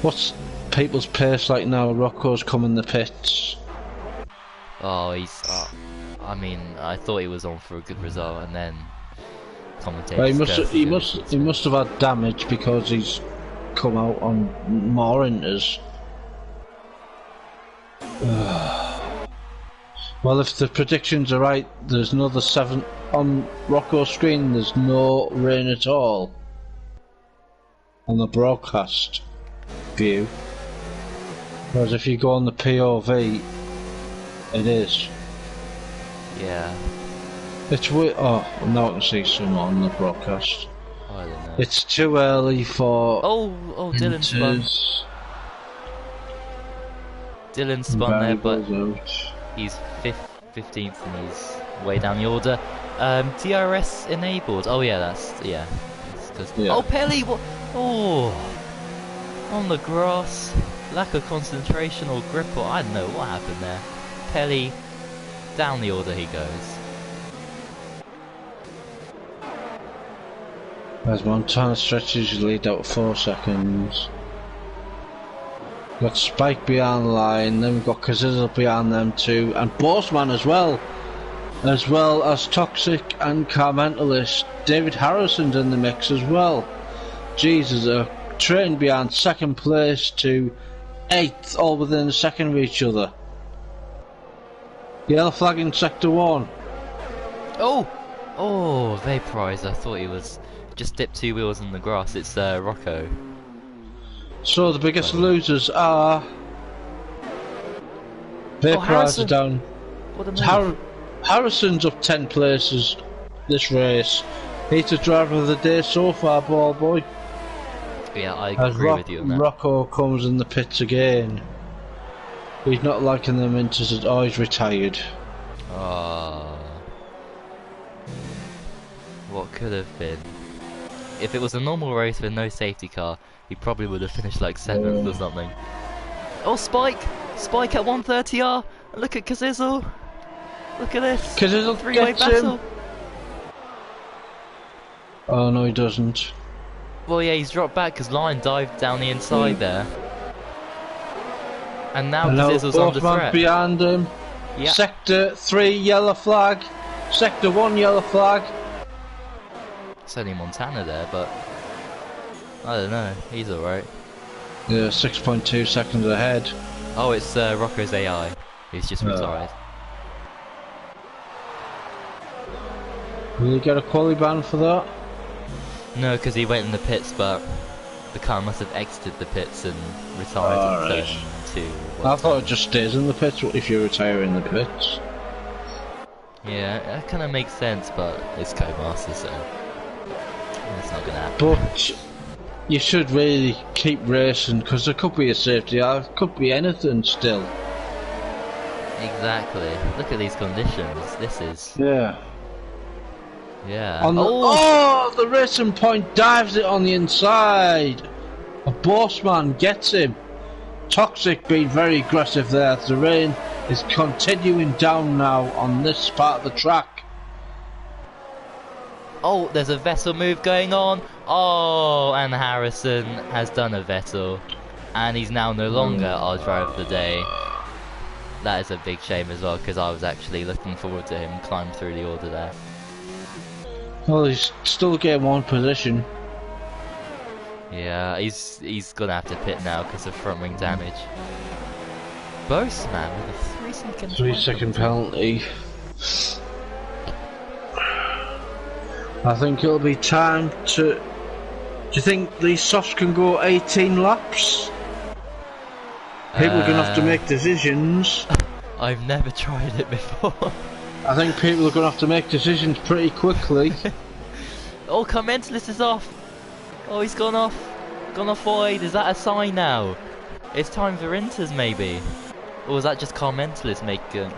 What's people's pace like now? Rocco's come in the pits. Oh, he's. I mean, I thought he was on for a good result, and then commentators. He must have had damage because he's come out on more inters. Well, if the predictions are right, there's another 7 on Rocco's screen. There's no rain at all on the broadcast view. Whereas if you go on the POV, it is. Yeah. It's weird. Oh, now I can see some on the broadcast. Oh, I don't know. It's too early for. Oh, Dylan spun. inters. Dylan spun there, but Variables out. he's 15th and he's way down the order. DRS enabled. Oh yeah, that's yeah. It's 'cause- Yeah. Oh, Pelly, what? Oh, on the grass. lack of concentration or grip, or I don't know what happened there. Pelly, down the order he goes. As Montana stretches his lead out 4 seconds. Got Spike behind the line, then we've got Kazizel behind them too, and Bossman as well as Toxic and Carmentalist. David Harrison's in the mix as well. Jesus, a train behind second place to 8th, all within a second of each other. Yellow flag in sector 1. Oh, vaporizer. I thought he was just dipped 2 wheels in the grass. It's Rocco. So the biggest losers are Vaporizer down. What a move. Harrison's up 10 places this race. He's the driver of the day so far, ball boy. Yeah, I agree with you on that. Rocco comes in the pits again. He's not liking them into. Oh, he's retired. What could have been? If it was a normal race with no safety car, he probably would have finished like 7th or something. Oh, Spike! Spike at 130R! Look at Kazizel! Look at this! Kazizel three-way battle! him. Oh no, he doesn't. Well, yeah, he's dropped back because Lion dived down the inside there. And now Kazizel's under threat. Behind him. Yep. Sector 3 yellow flag. Sector 1 yellow flag. It's only Montana there, but I don't know. He's alright. Yeah, 6.2 seconds ahead. Oh, it's Rocco's AI. He's just retired. Will he get a quali ban for that? No, because he went in the pits, but the car must have exited the pits and retired in turn 2. I thought it just stays in the pits if you retire in the pits. Yeah, that kind of makes sense, but it's Codemaster, so it's not going to happen. But you should really keep racing, because there could be a safety, it could be anything still. Exactly. Look at these conditions. This is... Yeah. Yeah. The racing point dives it on the inside. A Bossman gets him. Toxic being very aggressive there. The rain is continuing down now on this part of the track. Oh, there's a Vettel move going on. Oh, and Harrison has done a Vettel. And he's now no longer our driver of the day. That is a big shame as well, because I was actually looking forward to him climb through the order there. Well, he's still getting 1 position. Yeah, he's gonna have to pit now because of front wing damage. Bossman with a 3-second 3-second penalty. I think it'll be time to... Do you think these softs can go 18 laps? People are going to have to make decisions. I've never tried it before. I think people are going to have to make decisions pretty quickly. Oh, Carmentalist is off. Oh, he's gone off. Gone off wide. Is that a sign now? It's time for inters, maybe. Or was that just Carmentalist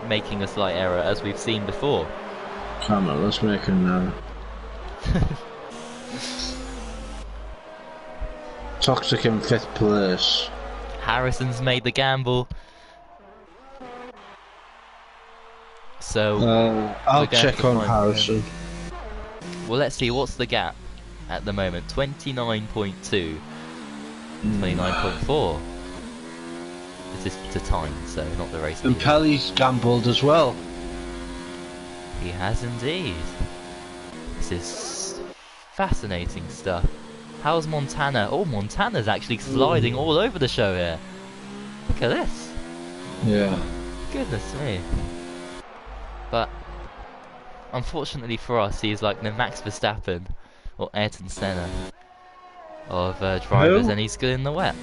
making a slight error, as we've seen before? Come on, let's make him now. Toxic in 5th place. Harrison's made the gamble. So I'll check on Harrison. Well, let's see, what's the gap at the moment? 29.2. 29.4. This is to time, so not the race. And Pelly's gambled as well. He has indeed. This is fascinating stuff. How's Montana? Oh, Montana's actually sliding all over the show here. Look at this. Yeah. Goodness me. But unfortunately for us, he is like the Max Verstappen or Ayrton Senna of drivers, and he's good in the wet.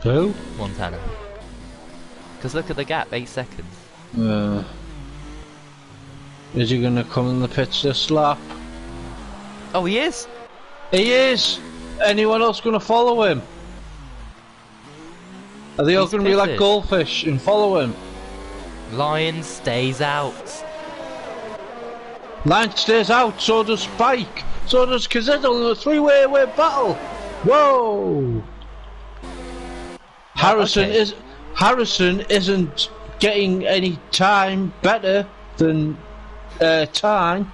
Who? Montana. Because look at the gap, 8 seconds. Is he gonna come in the pits this lap? Oh, he is? He is! Anyone else gonna follow him? Are they all gonna be like goldfish and follow him? Lion stays out. Lion stays out, so does Spike, so does Kazizel in a 3-way battle. Whoa! okay. Harrison isn't getting any time better than time,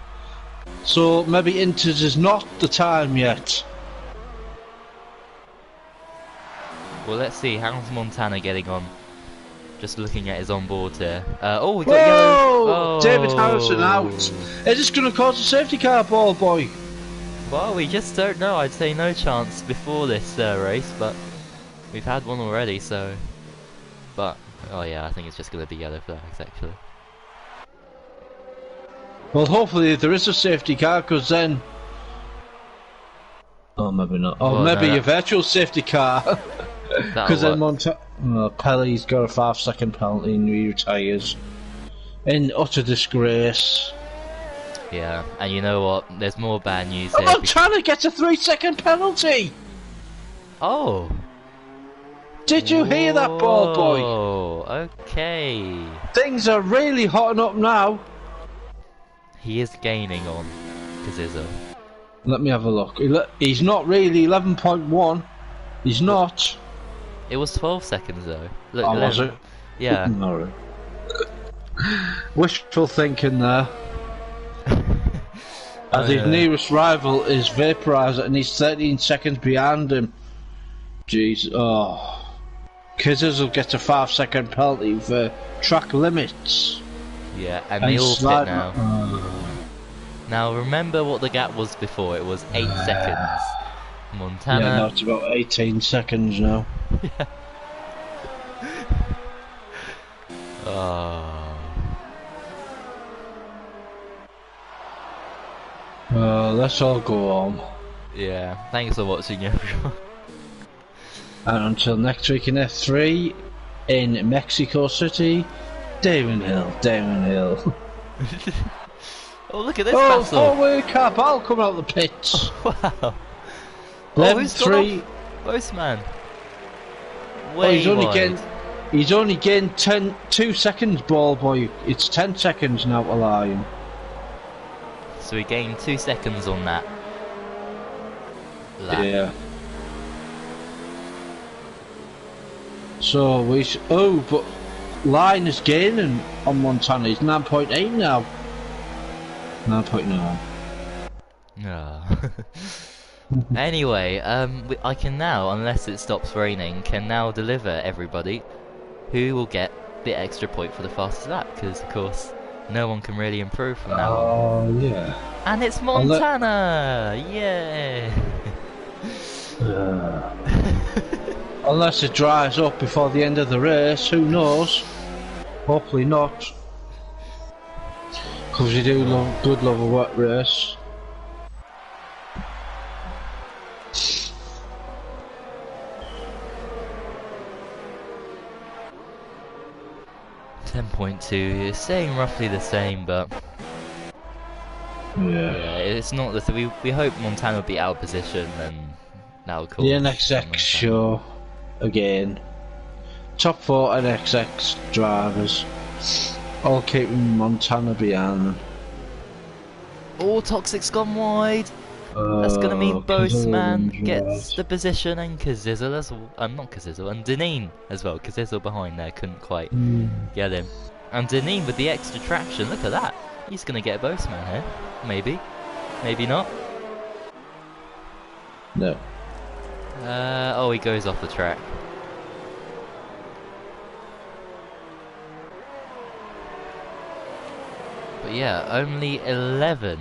so maybe Inters is not the time yet. Well, let's see. How's Montana getting on? Just looking at his onboard here. Oh, we got Whoa! yellow. Oh. David Harrison out. Is this going to cause a safety car, ball boy? Well, we just don't know. I'd say no chance before this race, but we've had one already, so. But oh yeah, I think it's just going to be yellow flags actually. Well, hopefully there is a safety car, because then. Oh, maybe not. Oh, well, maybe no, a virtual safety car. Because then Pelly's got a 5-second penalty and he retires. In utter disgrace. Yeah, and you know what? There's more bad news here. Montana gets a 3-second penalty! Oh! Did you hear that, ball boy? Oh, okay. Things are really hotting up now. He is gaining on Kaziza. Let me have a look. He's not really 11.1. He's not. It was 12 seconds though. Look, Oh, was it? Yeah. No. Wishful thinking there. As his nearest rival is Vaporizer and he's 13 seconds behind him. Jeez. Oh. Kizzers will get a 5-second penalty for track limits. Yeah, and they all pit now. Oh. Now remember what the gap was before. It was 8 seconds. Montana. Yeah, no, it's about 18 seconds now. Yeah. Oh. Let's all go home. Yeah, thanks for watching everyone. And until next week in F3 in Mexico City, Damon Hill. Oh, look at this Oh, battle! four-way car ball coming out of the pits. Wow. Level who's 3. Postman. Oh, he's only wide. getting 2 seconds, ball boy. It's 10 seconds now to line. So we gained 2 seconds on that lap. Yeah. So but line is gaining on Montana. He's 9.8 now. 9.9. Ah. Anyway, I can now, unless it stops raining, can now deliver everybody who will get the extra point for the fastest lap, because of course no one can really improve from now on. Oh, yeah. And it's Montana! Yay! Unless it dries up before the end of the race, who knows? Hopefully not. Because we do love a wet race. .2 is staying roughly the same, but yeah, it's not the we hope Montana will be out of position, and that'll cause the NXX show again. Top 4 NXX drivers, all keeping Montana behind. Oh, Toxic's gone wide. That's gonna mean Boseman gets the position, and Kazizzle as well. Not Kazizzle, and Deneen as well. Kazizzle behind there couldn't quite get him. And Deneen with the extra traction, look at that. He's gonna get Boseman here. Maybe. Maybe not. No. Oh, he goes off the track. But yeah, only 11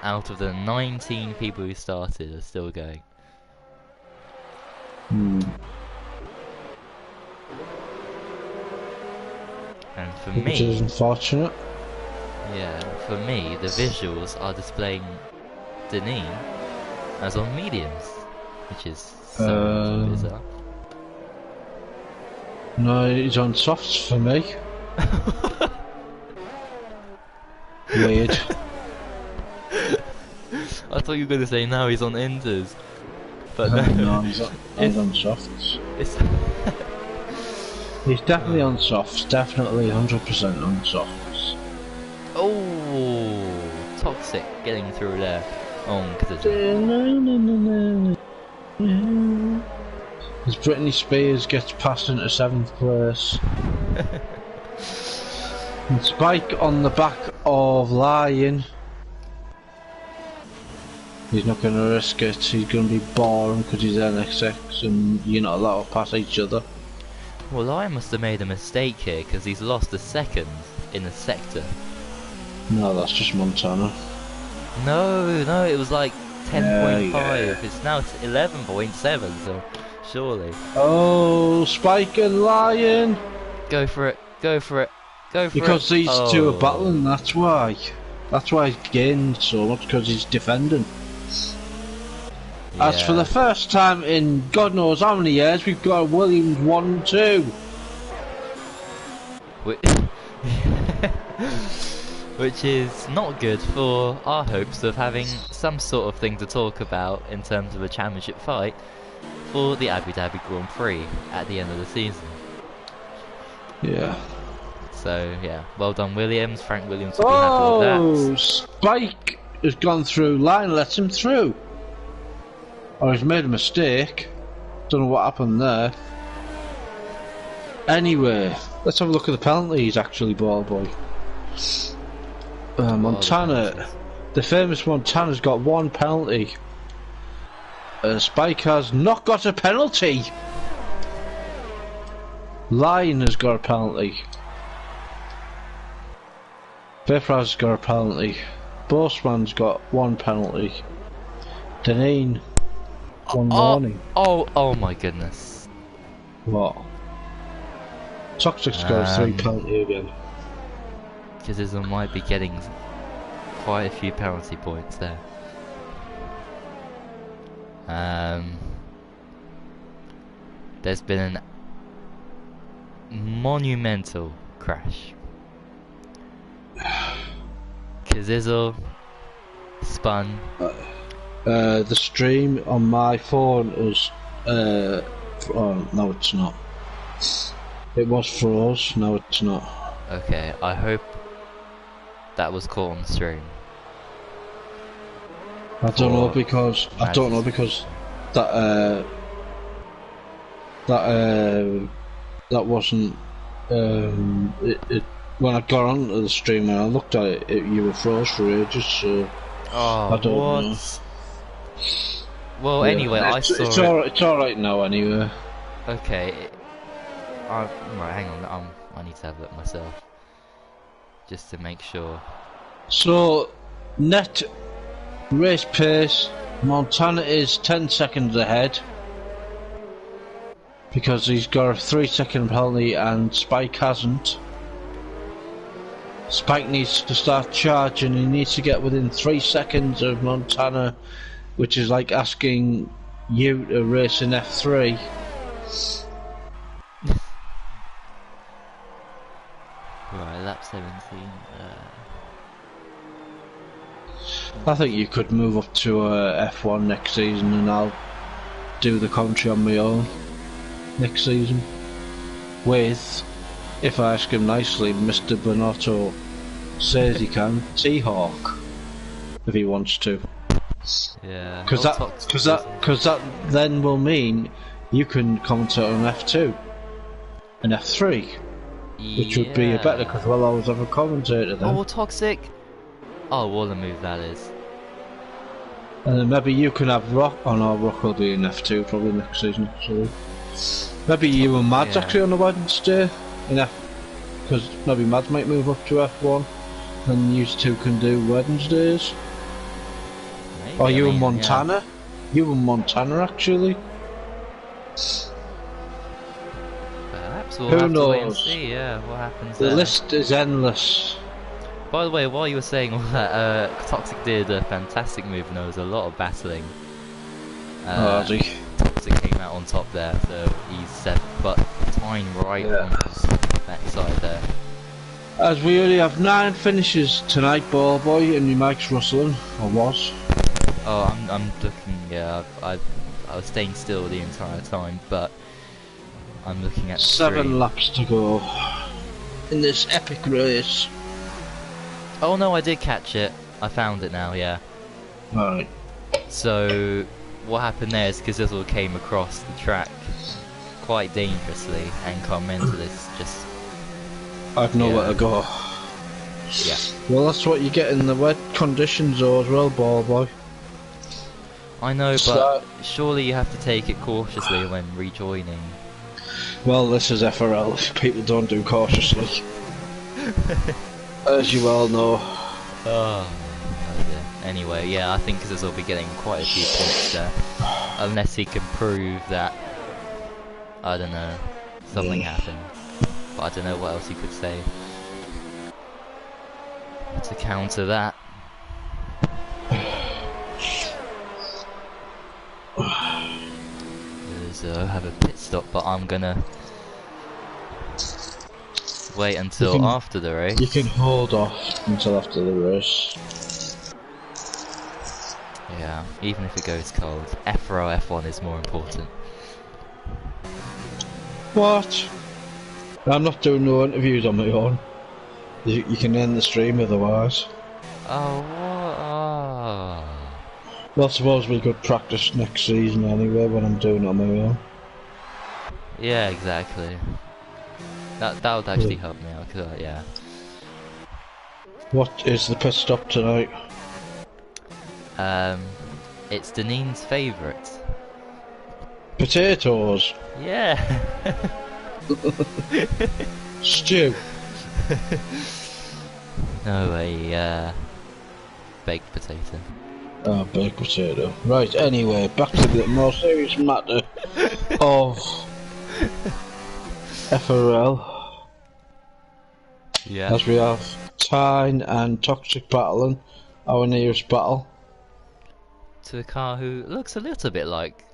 out of the 19 people who started are still going. Mm. And for Which is me, unfortunate. yeah, for me, the visuals are displaying Deneen as on mediums, which is so bizarre. No, he's on softs for me. Weird. I thought you were going to say now he's on Inters, but no, he's on softs. It's He's definitely on softs, definitely 100% on softs. Oh, Toxic getting through there. Oh, because As Britney Spears gets passed into 7th place. And Spike on the back of Lion. He's not going to risk it, he's going to be boring because he's NXX and you're not allowed to pass each other. Well, Lion must have made a mistake here because he's lost a second in the sector. No, that's just Montana. No, it was like 10.5. Yeah. It's now 11.7, so surely. Oh, Spike and Lion! Go for it, go for it, go for Because it. these two are Oh. battling, that's why. That's why he's gained so much, because he's defending. As for Yeah. the first time in God knows how many years, we've got a Williams 1-2. Which is not good for our hopes of having some sort of thing to talk about in terms of a championship fight for the Abu Dhabi Grand Prix at the end of the season. Yeah. So yeah, well done Williams. Frank Williams will be happy with Oh, that. Spike has gone through. Line lets him through. Or he's made a mistake. Don't know what happened there. Anyway, let's have a look at the penalties actually, ball boy. Montana, the famous Montana's got 1 penalty. Spike has not got a penalty. Line has got a penalty. Bifra's got a penalty. Bossman's got 1 penalty. Deneen, 1 warning. Oh my goodness. What? Toxic's got a 3 penalty again. Chisholm might be getting quite a few penalty points there. There's been an monumental crash. Kazizel spun. The stream on my phone was oh, no it's not. It was froze, no it's not. Okay, I hope that was caught on the stream. I don't know because that that wasn't it when I got onto the stream and I looked at it, you were froze for ages, so Oh, I don't what? know. Well, Yeah, anyway, I saw it's it. it's alright now anyway. Okay. Right, hang on. I need to have a look myself. Just to make sure. So net race pace, Montana is 10 seconds ahead because he's got a 3-second penalty and Spike hasn't. Spike needs to start charging, he needs to get within 3 seconds of Montana, which is like asking you to race in F3. Right, lap 17. I think you could move up to F1 next season and I'll do the commentary on my own next season with, if I ask him nicely, Mr. Bonotto says he can, T-Hawk, if he wants to. Yeah. Because that then will mean you can commentate on F2 and F3, which would be better because we'll always have a commentator then. Oh, toxic. Oh, what a move that is. And then maybe you can have Rock. Oh no, Rock will be in F2 probably next season. So maybe you and Mads actually on the Wednesday in F, because maybe Mads might move up to F1, and you two can do Wednesdays. Maybe, Or you I and mean, Montana. yeah. You and Montana actually. Perhaps we'll Who have to wait and knows? see. Yeah, what happens The there. list is endless. By the way, while you were saying all that, Toxic did a fantastic move, and there was a lot of battling. Toxic came out on top there, so he's set, but tying right on his backside there. As we only have 9 finishes tonight, ball boy, and your mic's rustling, or was. Oh, I'm looking. Yeah, I was staying still the entire time, but I'm looking at the 7 stream. laps to go in this epic race. Oh no, I did catch it. I found it now. Yeah. Alright. So what happened there is because Zizzle came across the track quite dangerously and come into this just... I've nowhere to go. Yeah. Well, that's what you get in the wet conditions though as well, ball boy. I know, but surely you have to take it cautiously when rejoining. Well, this is FRL. People don't do cautiously. As you well know. Oh dear. Anyway, yeah, I think Zizzle will be getting quite a few points there. Unless he can prove that, I don't know, something happened. But I don't know what else he could say to counter that. Have a pit stop, but I'm gonna wait until after the race. You can hold off until after the race. Yeah, even if it goes cold. FRL F1 is more important. What? I'm not doing no interviews on my own. You can end the stream otherwise. Oh, what? Oh. Well, I suppose we could practice next season anyway when I'm doing it on my own. Yeah, exactly. That would actually help me out, cause, yeah. What is the pit stop tonight? It's Deneen's favourite. Potatoes. Yeah. Stew. No, a baked potato. Oh, baked potato. Right, anyway, back to the more serious matter of FRL. Yeah. As we have Tyne and Toxic battling, our nearest battle. To a car who looks a little bit like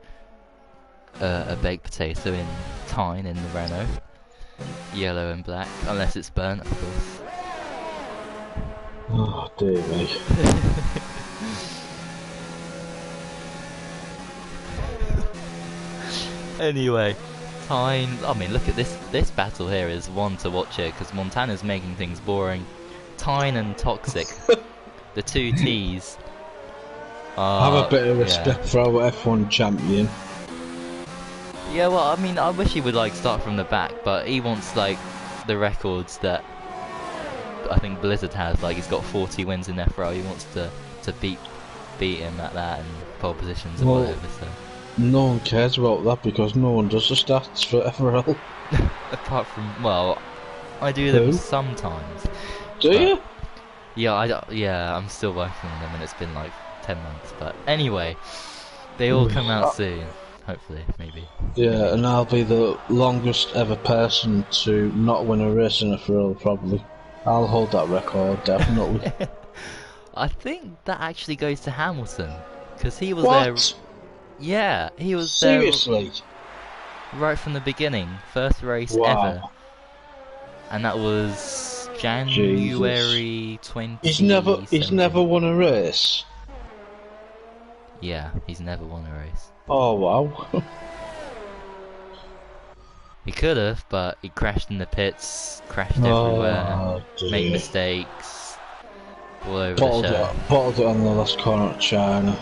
a baked potato in Tyne in the Renault. Yellow and black, unless it's burnt, of course. Oh, dear me. Anyway, Tyne, I mean, look at this battle here is one to watch here, because Montana's making things boring. Tyne and Toxic, the two T's. Have a bit of respect for our F1 champion. Yeah, well, I mean, I wish he would like start from the back, but he wants like the records that I think Blizzard has. Like he's got 40 wins in FRL. He wants to beat him at that and pole positions and whatever. So no one cares about that because no one does the stats for FRL. Apart from, well, I do them sometimes. Do you? Yeah, yeah, I'm still working on them, and it's been like 10 months. But anyway, they all come out soon. Hopefully, maybe. Yeah, and I'll be the longest ever person to not win a race in FRL, probably. I'll hold that record, definitely. I think that actually goes to Hamilton, because he was what? there. Yeah, he was seriously there right from the beginning, first race ever, and that was January 20. He's never won a race. Yeah, he's never won a race. Oh wow. He could have, but he crashed in the pits, crashed everywhere, made mistakes, all over the show. Bottled it on the last corner of China.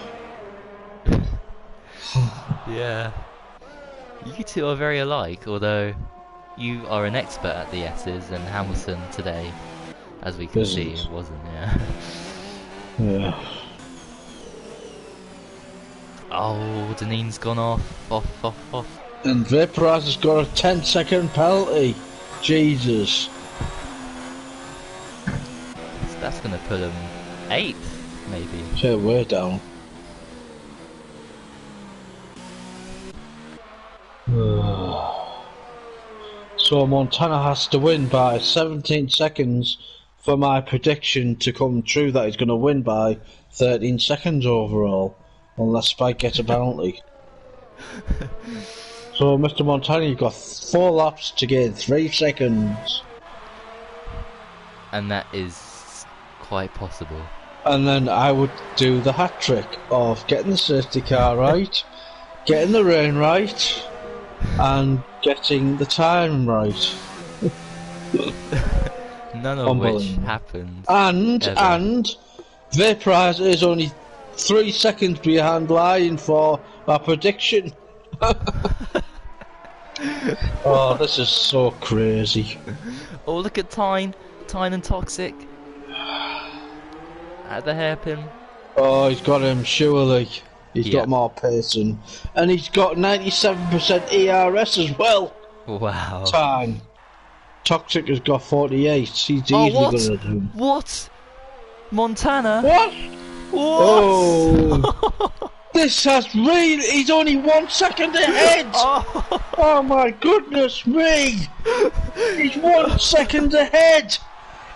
Yeah. You two are very alike, although you are an expert at the S's, and Hamilton today, as we can see, wasn't, yeah. Yeah. Oh, Deneen's gone off. And Vaporize has got a 10-second penalty. Jesus. That's going to put him 8th, maybe. Yeah, way down. So Montana has to win by 17 seconds for my prediction to come true that he's going to win by 13 seconds overall. Unless Spike gets a penalty. So, Mr. Montana, you've got 4 laps to gain 3 seconds. And that is quite possible. And then I would do the hat trick of getting the safety car right, getting the rain right, and getting the time right. None of which happened. And Vaporizer is only 3 seconds behind lying for our prediction. Oh, this is so crazy. Oh, look at Tyne and Toxic at the hairpin. Oh, he's got him, surely. He's Yeah. got more pace and he's got 97% ERS as well. Wow. Time. Toxic has got 48. He's easily Oh, what? gonna do. What? Montana? What? What? Oh! This has really. He's only 1 second ahead! Oh. Oh my goodness me! He's 1 second ahead!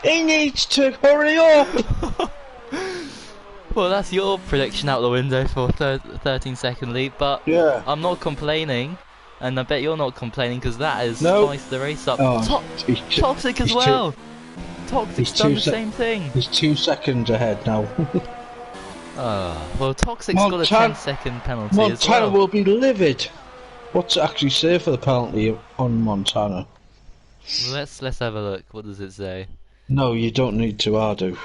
He needs to hurry up! Well, that's your prediction out the window for 13-second lead, but Yeah. I'm not complaining, and I bet you're not complaining because that has No. spiced the race up. Oh, Toxic as he's well! Toxic's he's done two the same thing. He's 2 seconds ahead now. Well, Toxic's got a 10-second penalty as Montana well. will be livid. What's it actually say for the penalty on Montana? Let's have a look. What does it say? No, you don't need to, I do.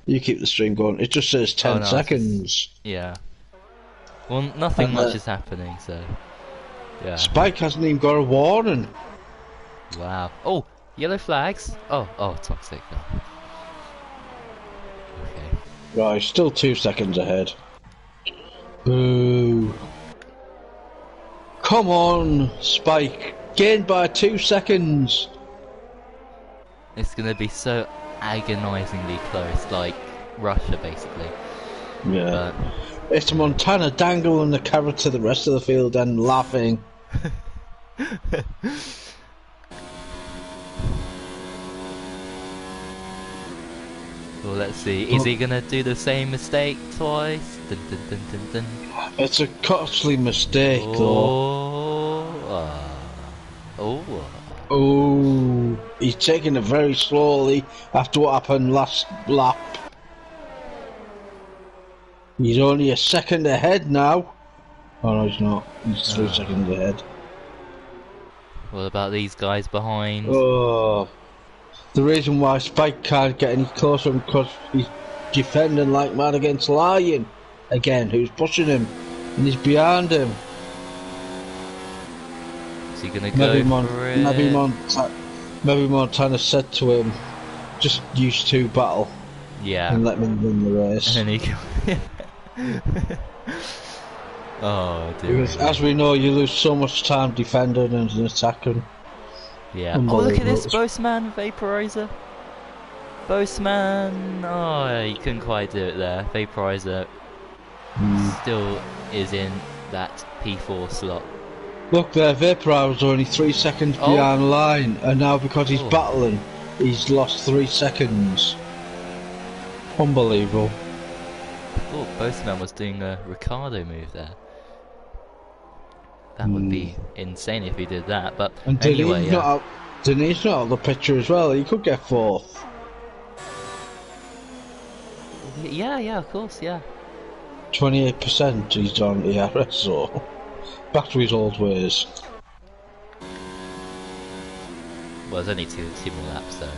You keep the stream going. It just says 10 Oh, no, seconds. Yeah. Well, nothing And, much is happening, so yeah. Spike hasn't even got a warning. Wow. Oh, yellow flags. Oh, Toxic. Oh. Okay. Right, still 2 seconds ahead. Boo. Come on, Spike. Gained by 2 seconds. It's gonna be so agonizingly close, like Russia, basically. Yeah. It's Montana dangling the carrot to the rest of the field and laughing. Well, let's see. Is he gonna do the same mistake twice? Dun, dun, dun, dun, dun. It's a costly mistake, though. Oh, he's taking it very slowly after what happened last lap. He's only a second ahead now. Oh no, he's not. He's 3 seconds ahead. What about these guys behind? Oh, the reason why Spike can't get any closer is because he's defending like mad against Lion again, who's pushing him, and he's behind him. Is he gonna go for it? Maybe Montana said to him, just use 2 battle Yeah. and let me win the race. And then he Oh dear. Because as we know, you lose so much time defending and attacking. Yeah. Oh, look at this Boseman Vaporizer. Boseman. Oh, he couldn't quite do it there. Vaporizer still is in that P4 slot. Look there, Vaporizer was only 3 seconds behind line, and now because he's battling, he's lost 3 seconds. Unbelievable. I thought Boseman was doing a Ricardo move there. That would be insane if he did that, but And anyway, Denis not out of the picture as well, he could get 4th. yeah, of course, yeah. 28% he's on ERS, so back to his old ways. Well, there's only two more laps, so.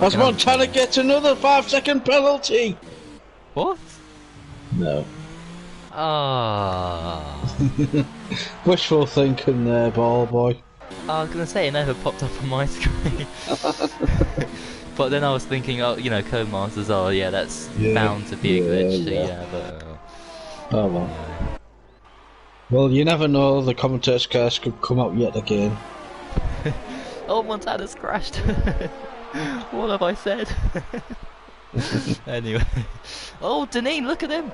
As Montana gets another 5-second penalty! What? No. Ah. Wishful thinking there, ball boy. I was gonna say it never popped up on my screen. But then I was thinking, oh, you know, Codemasters, oh yeah, that's bound to be a glitch, but... Oh well. Well, you never know, the commentator's curse could come up yet again. Oh, Montana's crashed! What have I said? Anyway. Oh, Deneen, look at him!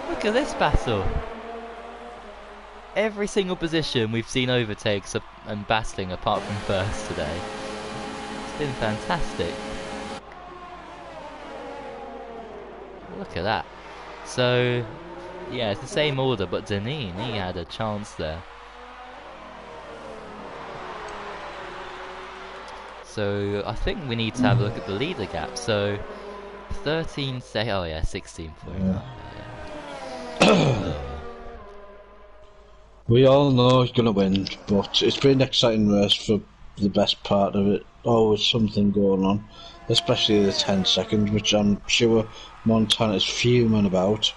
Look at this battle! Every single position we've seen overtakes and battling apart from first today. It's been fantastic. Look at that. So, yeah, it's the same order, but Deneen, he had a chance there. So, I think we need to have a look at the leader gap. So, 13 seconds. Oh, yeah, 16.9. Yeah. We all know he's going to win, but it's been an exciting race for the best part of it. Always something going on. especially the 10 seconds, which I'm sure Montana's fuming about,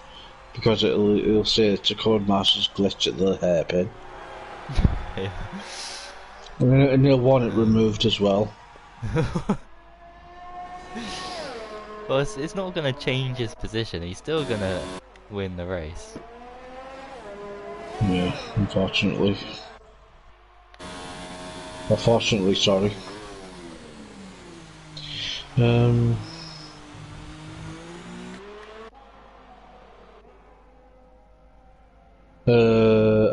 because it'll say it's a Codemasters glitch at the hairpin. Yeah. And he'll want it removed as well. Well, it's not going to change his position. He's still going to win the race. Yeah, unfortunately. Unfortunately, sorry.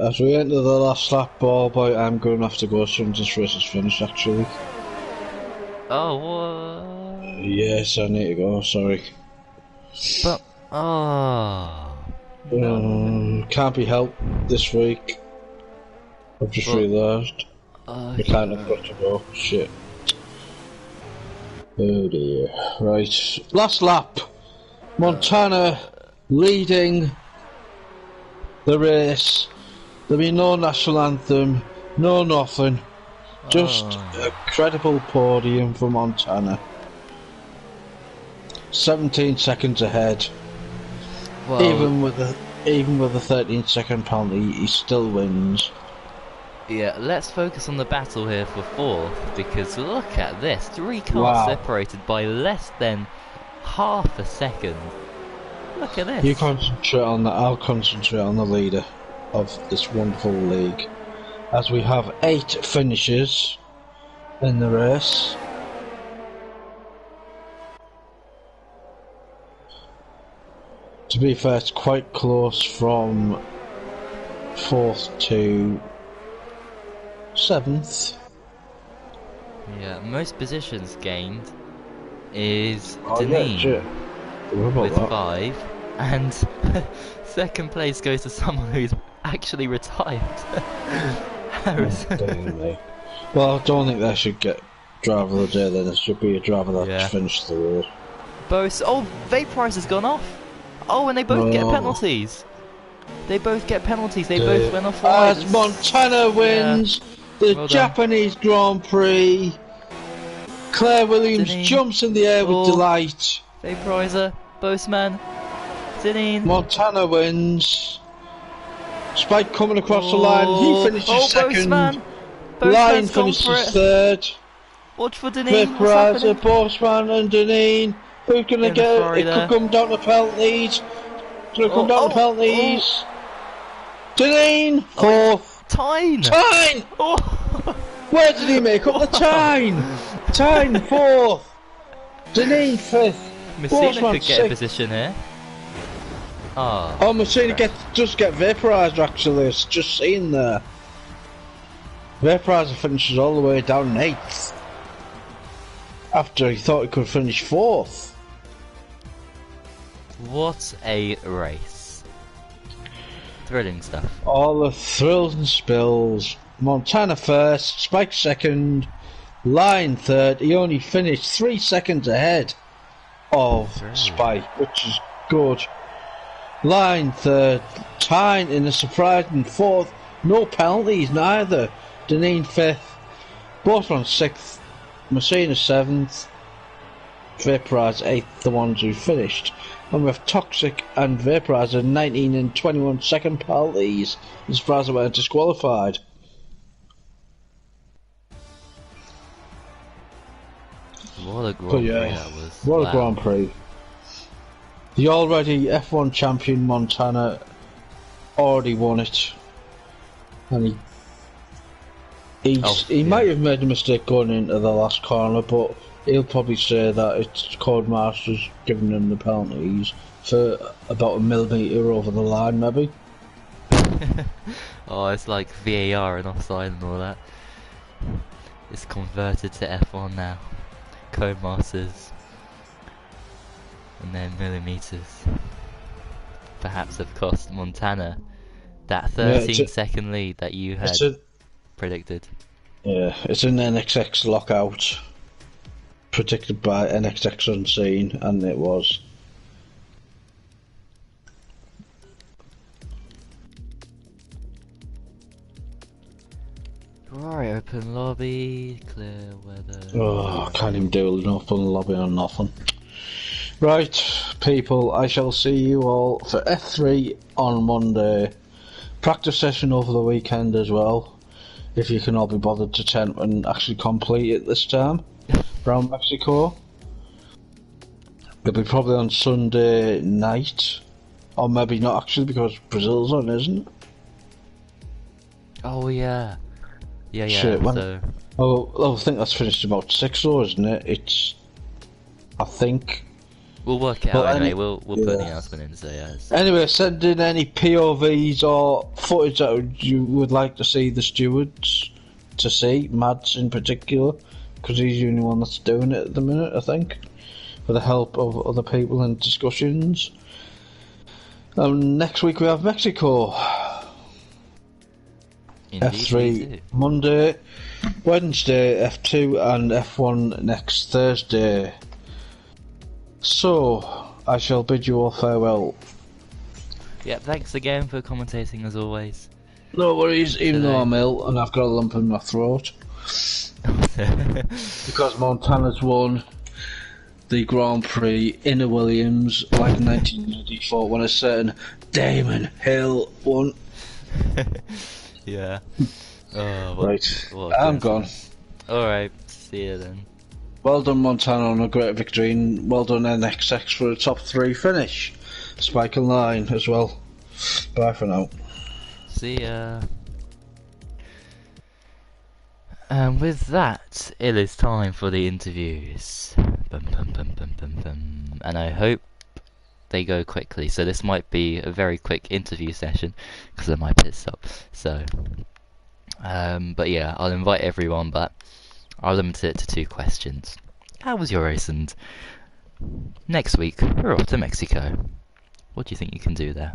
As we enter the last lap, ball boy, I'm going to have to go as soon as this race is finished, actually. Oh, what? Yes, I need to go, sorry. But, oh. No. Can't be helped this week. I've just realised. We can't have to go. Shit. Oh dear. Right. Last lap. Montana leading the race. There'll be no national anthem, no nothing. Just a credible podium for Montana. 17 seconds ahead. Well, Even with a 13-second penalty, he still wins. yeah, let's focus on the battle here for fourth, because look at this. 3 cars separated by less than half a second. Look at this. You concentrate on that, I'll concentrate on the leader of this wonderful league. As we have 8 finishes in the race. To be fair, it's quite close from 4th to 7th. Yeah, most positions gained is Oh, Deneen yeah, with 5, and second place goes to someone who's actually retired. Harrison. Well, I don't think they should get driver of the day then. It should be a driver that finished the race. Both. Oh, Vaporize has gone off. Oh, and they both get penalties. They both get penalties. They both went off wide. As Montana wins the Japanese Grand Prix, Claire Williams jumps in the air with delight. Vaporizer, Boseman, Deneen. Montana wins. Spike coming across the line. He finishes second. Line finishes third. Watch for Deneen. Vaporizer, Boseman, and Deneen. Who's going to get it? It could come down to penalties. It's going to come down to penalties. Deneen, fourth. Tyne! Oh. Where did he make up the Tyne? Tyne, fourth. Deneen, fifth. Messina could get a position here. Oh, Messina does get vaporized actually. It's just seen there. Vaporizer finishes all the way down in 8th. After he thought he could finish 4th. What a race. Thrilling stuff. All the thrills and spills. Montana first, Spike second, Line third. He only finished 3 seconds ahead of Spike, which is good. Line third, Tyne in a surprising 4th. No penalties neither. Deneen 5th. Both on 6th. Messina 7th. Vaporizer 8th, the ones who finished. And we have Toxic and Vaporizer 19 and 21 second penalties. I'm surprised they weren't disqualified. What a Grand Prix that was. What a Grand Prix. The already F1 champion Montana already won it. And he might have made a mistake going into the last corner, but he'll probably say that it's Codemasters giving him the penalties for about a millimetre over the line, maybe. Oh, it's like VAR and offside and all that. It's converted to F1 now. Codemasters and then millimetres. Perhaps have cost Montana that 13-second lead that you had predicted. Yeah, it's an NXX lockout predicted by NXX Unseen, and it was. Right, open lobby, clear weather. Oh, I can't even do enough on the lobby or nothing. Right, people, I shall see you all for F3 on Monday. Practice session over the weekend as well, if you can all be bothered to attempt and actually complete it this time, around Mexico. It'll be probably on Sunday night, or maybe not actually because Brazil's on, isn't it? Oh yeah. Yeah, Shit, when? so... Oh, I think that's finished about 6 though, isn't it? It's... I think... We'll work it Well, out anyway, any- we'll put the announcement in, so yeah. Anyway, send in any POVs or footage that you would like to see the stewards to see, Mads in particular, because he's the only one that's doing it at the minute, I think, with the help of other people in discussions. Next week we have Mexico. Indeed, F3 we do. Monday, Wednesday F2 and F1 next Thursday. So, I shall bid you all farewell. Yeah, thanks again for commentating as always. No worries, even though Today. I'm ill and I've got a lump in my throat. Because Montana's won the Grand Prix in a Williams, like in 1994, when a certain Damon Hill won. Yeah. Oh, Right, what I'm gone. Alright, see you then. Well done Montana on a great victory, and well done NXX for a top 3 finish. Spike and Line as well. Bye for now. See ya. And with that, it is time for the interviews. Bum, bum, bum, bum, bum, bum. And I hope they go quickly. So this might be a very quick interview session because of my pit stop. So, but yeah, I'll invite everyone, but I'll limit it to 2 questions. How was your race? And next week we're off to Mexico. What do you think you can do there?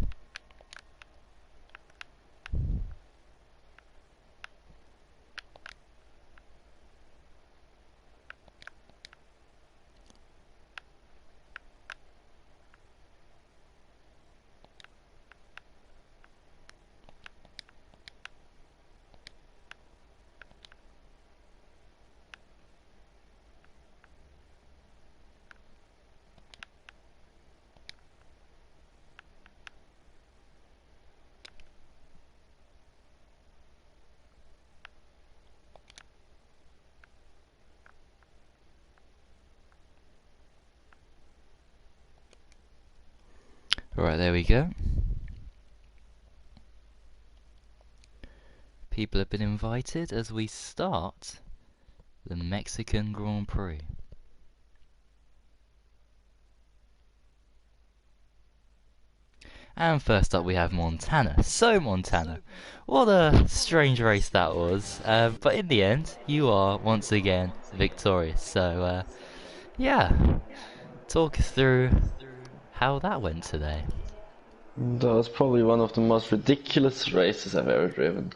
Right, there we go. People have been invited as we start the Mexican Grand Prix. And first up we have Montana. So Montana, what a strange race that was. But in the end, you are once again victorious. So yeah, talk us through how that went today. That was probably one of the most ridiculous races I've ever driven.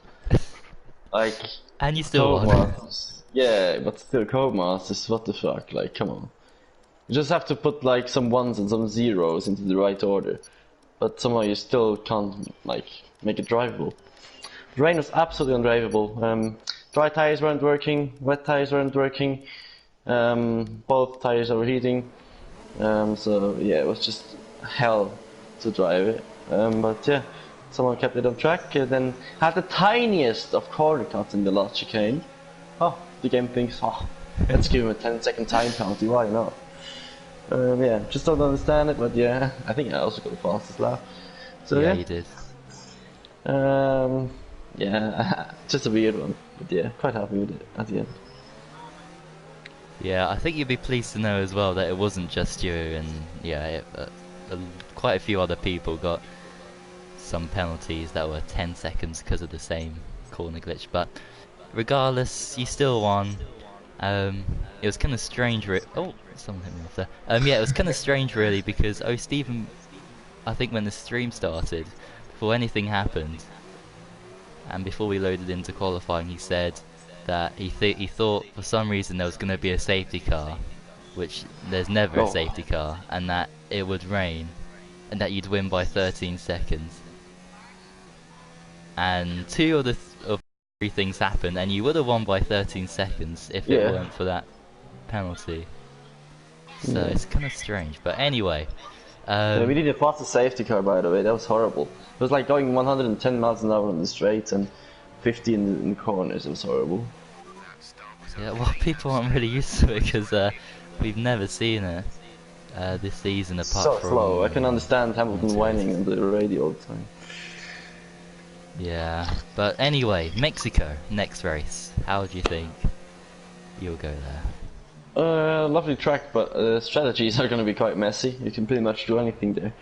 Like, And you still won. Codemasters. Yeah, but still, Codemasters, what the fuck? Like, come on. You just have to put like some ones and some zeros into the right order. But somehow you still can't, like, make it drivable. The rain was absolutely undrivable. Dry tires weren't working, wet tires weren't working. Both tires overheating. So yeah, it was just hell to drive it. But yeah, someone kept it on track. Then had the tiniest of corner cuts in the last chicane. Oh, the game thinks, oh, let's give him a 10-second time penalty. Why not? Yeah, just don't understand it. But yeah, I think I also got the fastest lap. So Yeah, yeah, you did. yeah, just a weird one. But yeah, quite happy with it at the end. Yeah, I think you'd be pleased to know as well that it wasn't just you, and yeah, quite a few other people got some penalties that were 10 seconds because of the same corner glitch. But regardless, you still won. It was kind of strange. Oh, someone hit me off there. Yeah, it was kind of strange really because Stephen, I think when the stream started, before anything happened, and before we loaded into qualifying, he said that he thought for some reason there was going to be a safety car, which there's never a safety car, and that it would rain, and that you'd win by 13 seconds. And 2 of the things happened, and you would have won by 13 seconds if it Yeah. weren't for that penalty. So it's kind of strange, but anyway. Yeah, we didn't pass the safety car, by the way. That was horrible. It was like going 110 miles an hour on the straight and 50 in the corners. It was horrible. Yeah, well, people aren't really used to it because we've never seen it this season apart So from... slow. I can understand Hamilton whining on the radio all the time. Yeah, but anyway, Mexico, next race. How do you think you'll go there? Lovely track, but strategies are going to be quite messy. You can pretty much do anything there.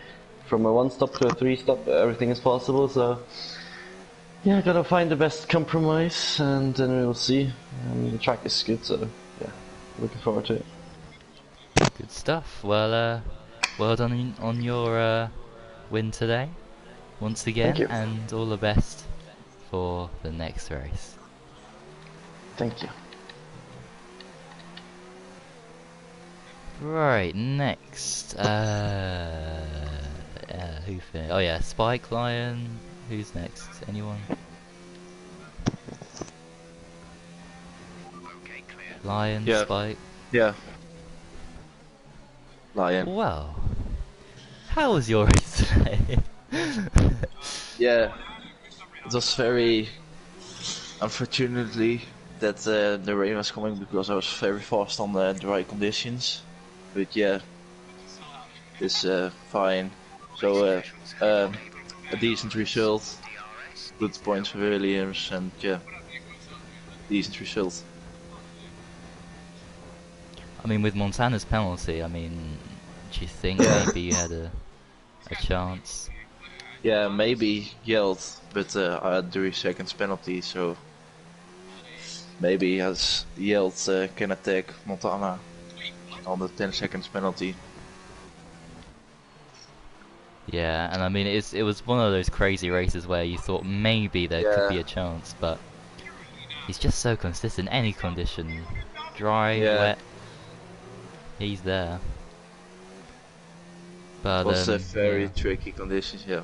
From a 1-stop to a 3-stop, everything is possible, so... Yeah, gotta find the best compromise, and then we'll see. The track is good, so yeah, looking forward to it. Good stuff. Well, well done on your win today, once again, Thank you. and all the best for the next race. Thank you. Right, next. Who finished? Oh yeah, Spike, Lion. Who's next? Anyone? Lion, Yeah. Spike. Yeah. Lion. Well, how was your race today? Yeah. It was very unfortunately that the rain was coming because I was very fast on the dry conditions. But yeah, it's fine. So a decent result. Good points for Williams, and yeah, decent result. I mean, with Montana's penalty, I mean, do you think Yeah. maybe you had a chance? Yeah, maybe yelled, but I had 3 seconds penalty, so maybe as yelled can attack Montana on the 10 seconds penalty. Yeah, and I mean, it was one of those crazy races where you thought maybe there could be a chance, but he's just so consistent. Any condition, dry, Yeah. wet, he's there. But It was very yeah. tricky conditions, yeah.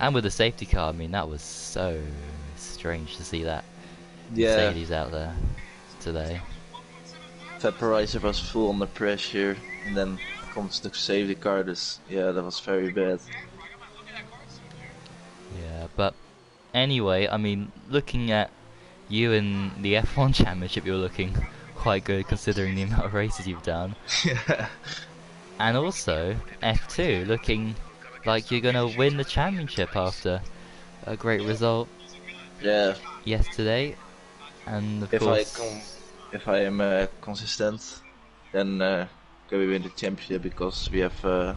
And with the safety car, I mean, that was so strange to see that Yeah, Mercedes out there today. vaporizer was full under pressure, and then comes the safety car. Yeah, that was very bad. Yeah, but anyway, I mean, looking at you in the F1 Championship, you're looking quite good considering the amount of races you've done. Yeah. And also, F2, looking like you're gonna win the championship after a great result Yeah, yesterday. And of if course, if I am consistent, then can we win the championship because we have a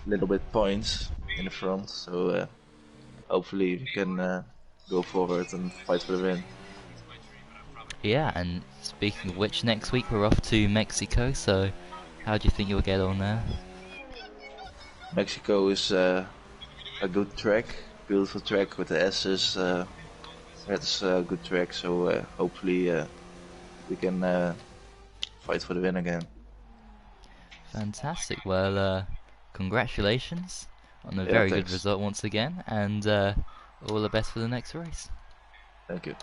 little bit points in the front. So hopefully we can go forward and fight for the win. yeah, and speaking of which, next week we're off to Mexico, so how do you think you'll get on there? Mexico is a good track, beautiful track with the S's. It's a good track, so hopefully we can fight for the win again. Fantastic. Well, congratulations on a Yeah, very good thanks. result once again, and all the best for the next race. Thank you.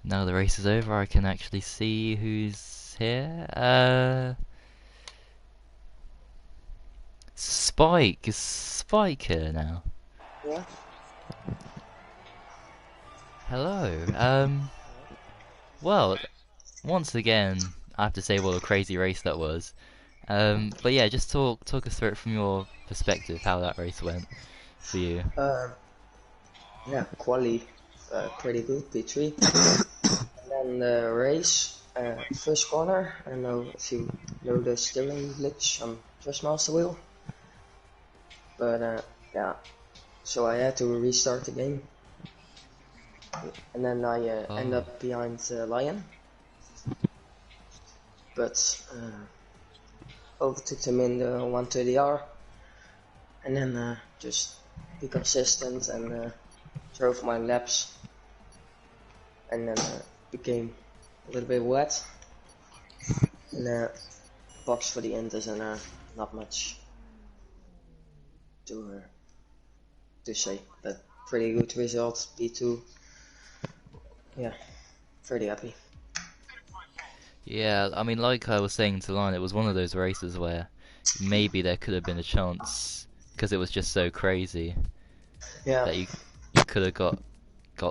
Now the race is over, I can actually see who's here. Spike. Is Spike here now? Yeah. Hello. Well, once again, I have to say what a crazy race that was. But yeah, just talk us through it from your perspective, how that race went for you. Yeah, quali, pretty good, P3. And then the race, first corner, I don't know if you know the steering glitch on Trustmaster wheel. But yeah, so I had to restart the game. And then I end up behind Lion. But overtook him in the 130R. And then just be consistent and drove my laps. And then became a little bit wet. And box for the Inters and not much. to say that pretty good result. P2. Yeah, pretty happy. Yeah, I mean, like I was saying to Lion, it was one of those races where maybe there could have been a chance because it was just so crazy Yeah. that you could have got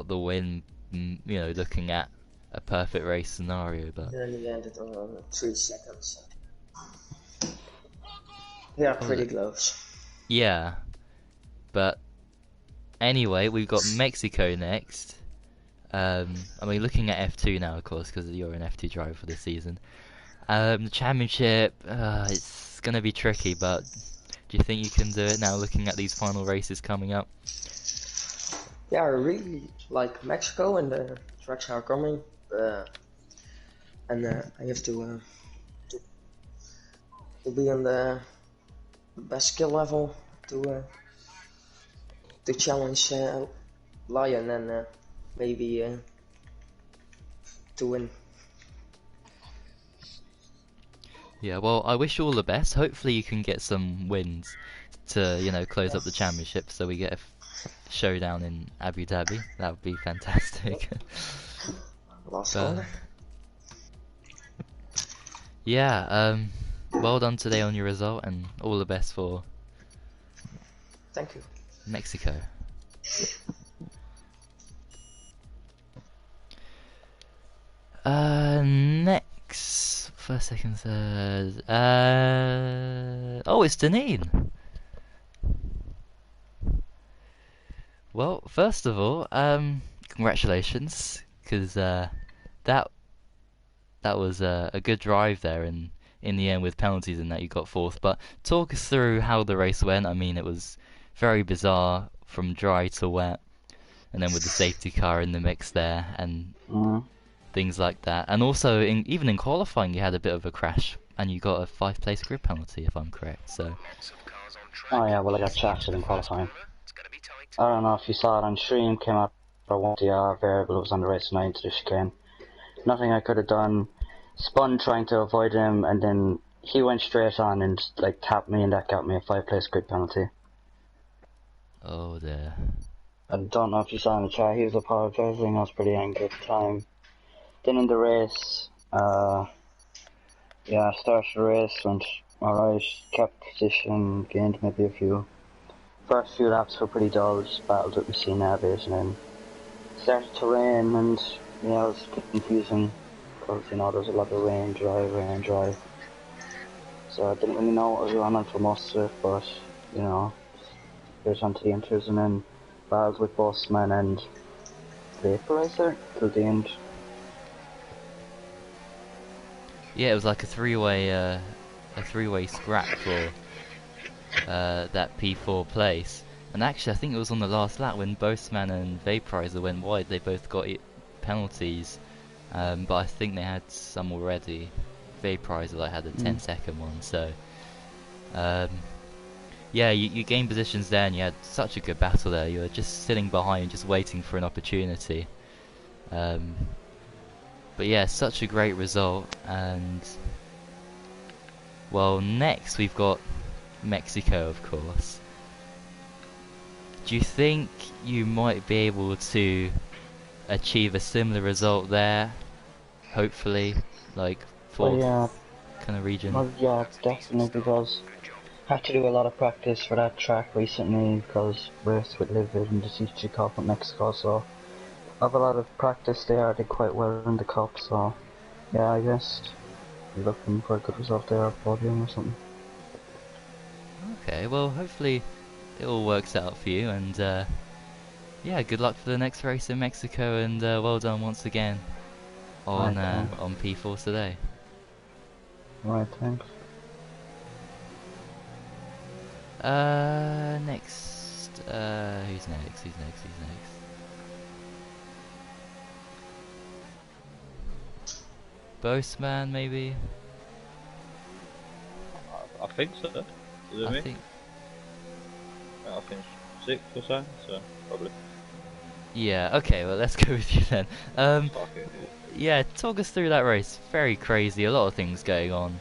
the win. You know, looking at a perfect race scenario, but Then he ended on 3 seconds. Yeah, pretty close. yeah. But anyway, we've got Mexico next. I mean, looking at F2 now, of course, because you're an F2 driver for this season. The championship, it's going to be tricky, but do you think you can do it now, looking at these final races coming up? Yeah, I really like Mexico and the tracks are coming. And I have to be on the best skill level to challenge Lion and maybe to win. Yeah, well, I wish you all the best. Hopefully you can get some wins to, you know, close up the championship so we get a showdown in Abu Dhabi. That would be fantastic. Last But, corner. yeah, well done today on your result and all the best for Thank you. Mexico. Next, first, second, third. Oh, it's Deneen. Well, first of all, congratulations, because that was a good drive there, and in the end with penalties and that you got fourth. But talk us through how the race went. I mean, it was very bizarre from dry to wet, and then with the safety car in the mix there, and things like that. And also, even in qualifying, you had a bit of a crash, and you got a 5-place grid penalty, if I'm correct. So. Oh yeah, well I got shafted in qualifying. I don't know if you saw it on stream, came out for 1DR variable, it was on the race 9 to the chicane. Nothing I could have done, spun trying to avoid him, and then he went straight on and like tapped me, and that got me a 5-place grid penalty. Oh dear. I don't know if you saw in the chat, he was apologising, I was pretty angry at the time. Then in the race, yeah, started the race, went alright, kept position, gained maybe a few. First few laps were pretty dull, just battled with machine navigation, and then started to rain, and yeah, it was confusing, because you know, there's a lot of rain, dry. So I didn't really know what was going on for most of it, but you know, just onto the inters, and then battled with Bossman and Vaporizer till the end. Yeah, it was like a three-way scrap for that P4 place. And actually, I think it was on the last lap when Boastman and Vaporizer went wide. They both got penalties, but I think they had some already. Vaporizer like had a 10-second one, so yeah, you gained positions there, and you had such a good battle there. You were just sitting behind, just waiting for an opportunity. But yeah, such a great result, and well, next we've got Mexico, of course. Do you think you might be able to achieve a similar result there? Hopefully, like fourth kind of region. Well, yeah, definitely, because I had to do a lot of practice for that track recently, because raced with Livid and the CG Cup at Mexico, so I have a lot of practice there. I did quite well in the cup, so yeah, I guess you're looking for a good result there, a podium or something. Okay, well, hopefully it all works out for you, and yeah, good luck for the next race in Mexico, and well done once again on P4 today. Right, thanks. Next, who's next? Boastman, maybe? I think so. Is it I me? think. I finished 6th or so probably. Yeah, okay, well, let's go with you then. Fuck it. Yeah, talk us through that race. Very crazy, a lot of things going on.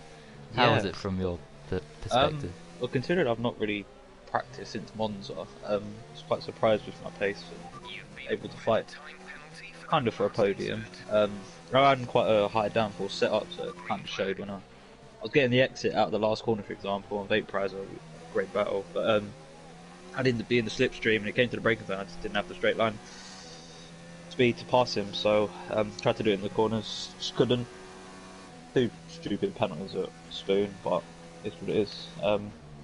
How Yeah. was it from your perspective? Well, considering I've not really practice since Monza. I was quite surprised with my pace and able to fight kind of for a podium. I had quite a high downforce setup, so it kind of showed when I was getting the exit out of the last corner, for example, on Vape Prize, a great battle. But I didn't be in the slipstream, and it came to the braking zone. I just didn't have the straight line speed to pass him, so tried to do it in the corners, just couldn't. Two stupid penalties at Spoon, but it's what it is.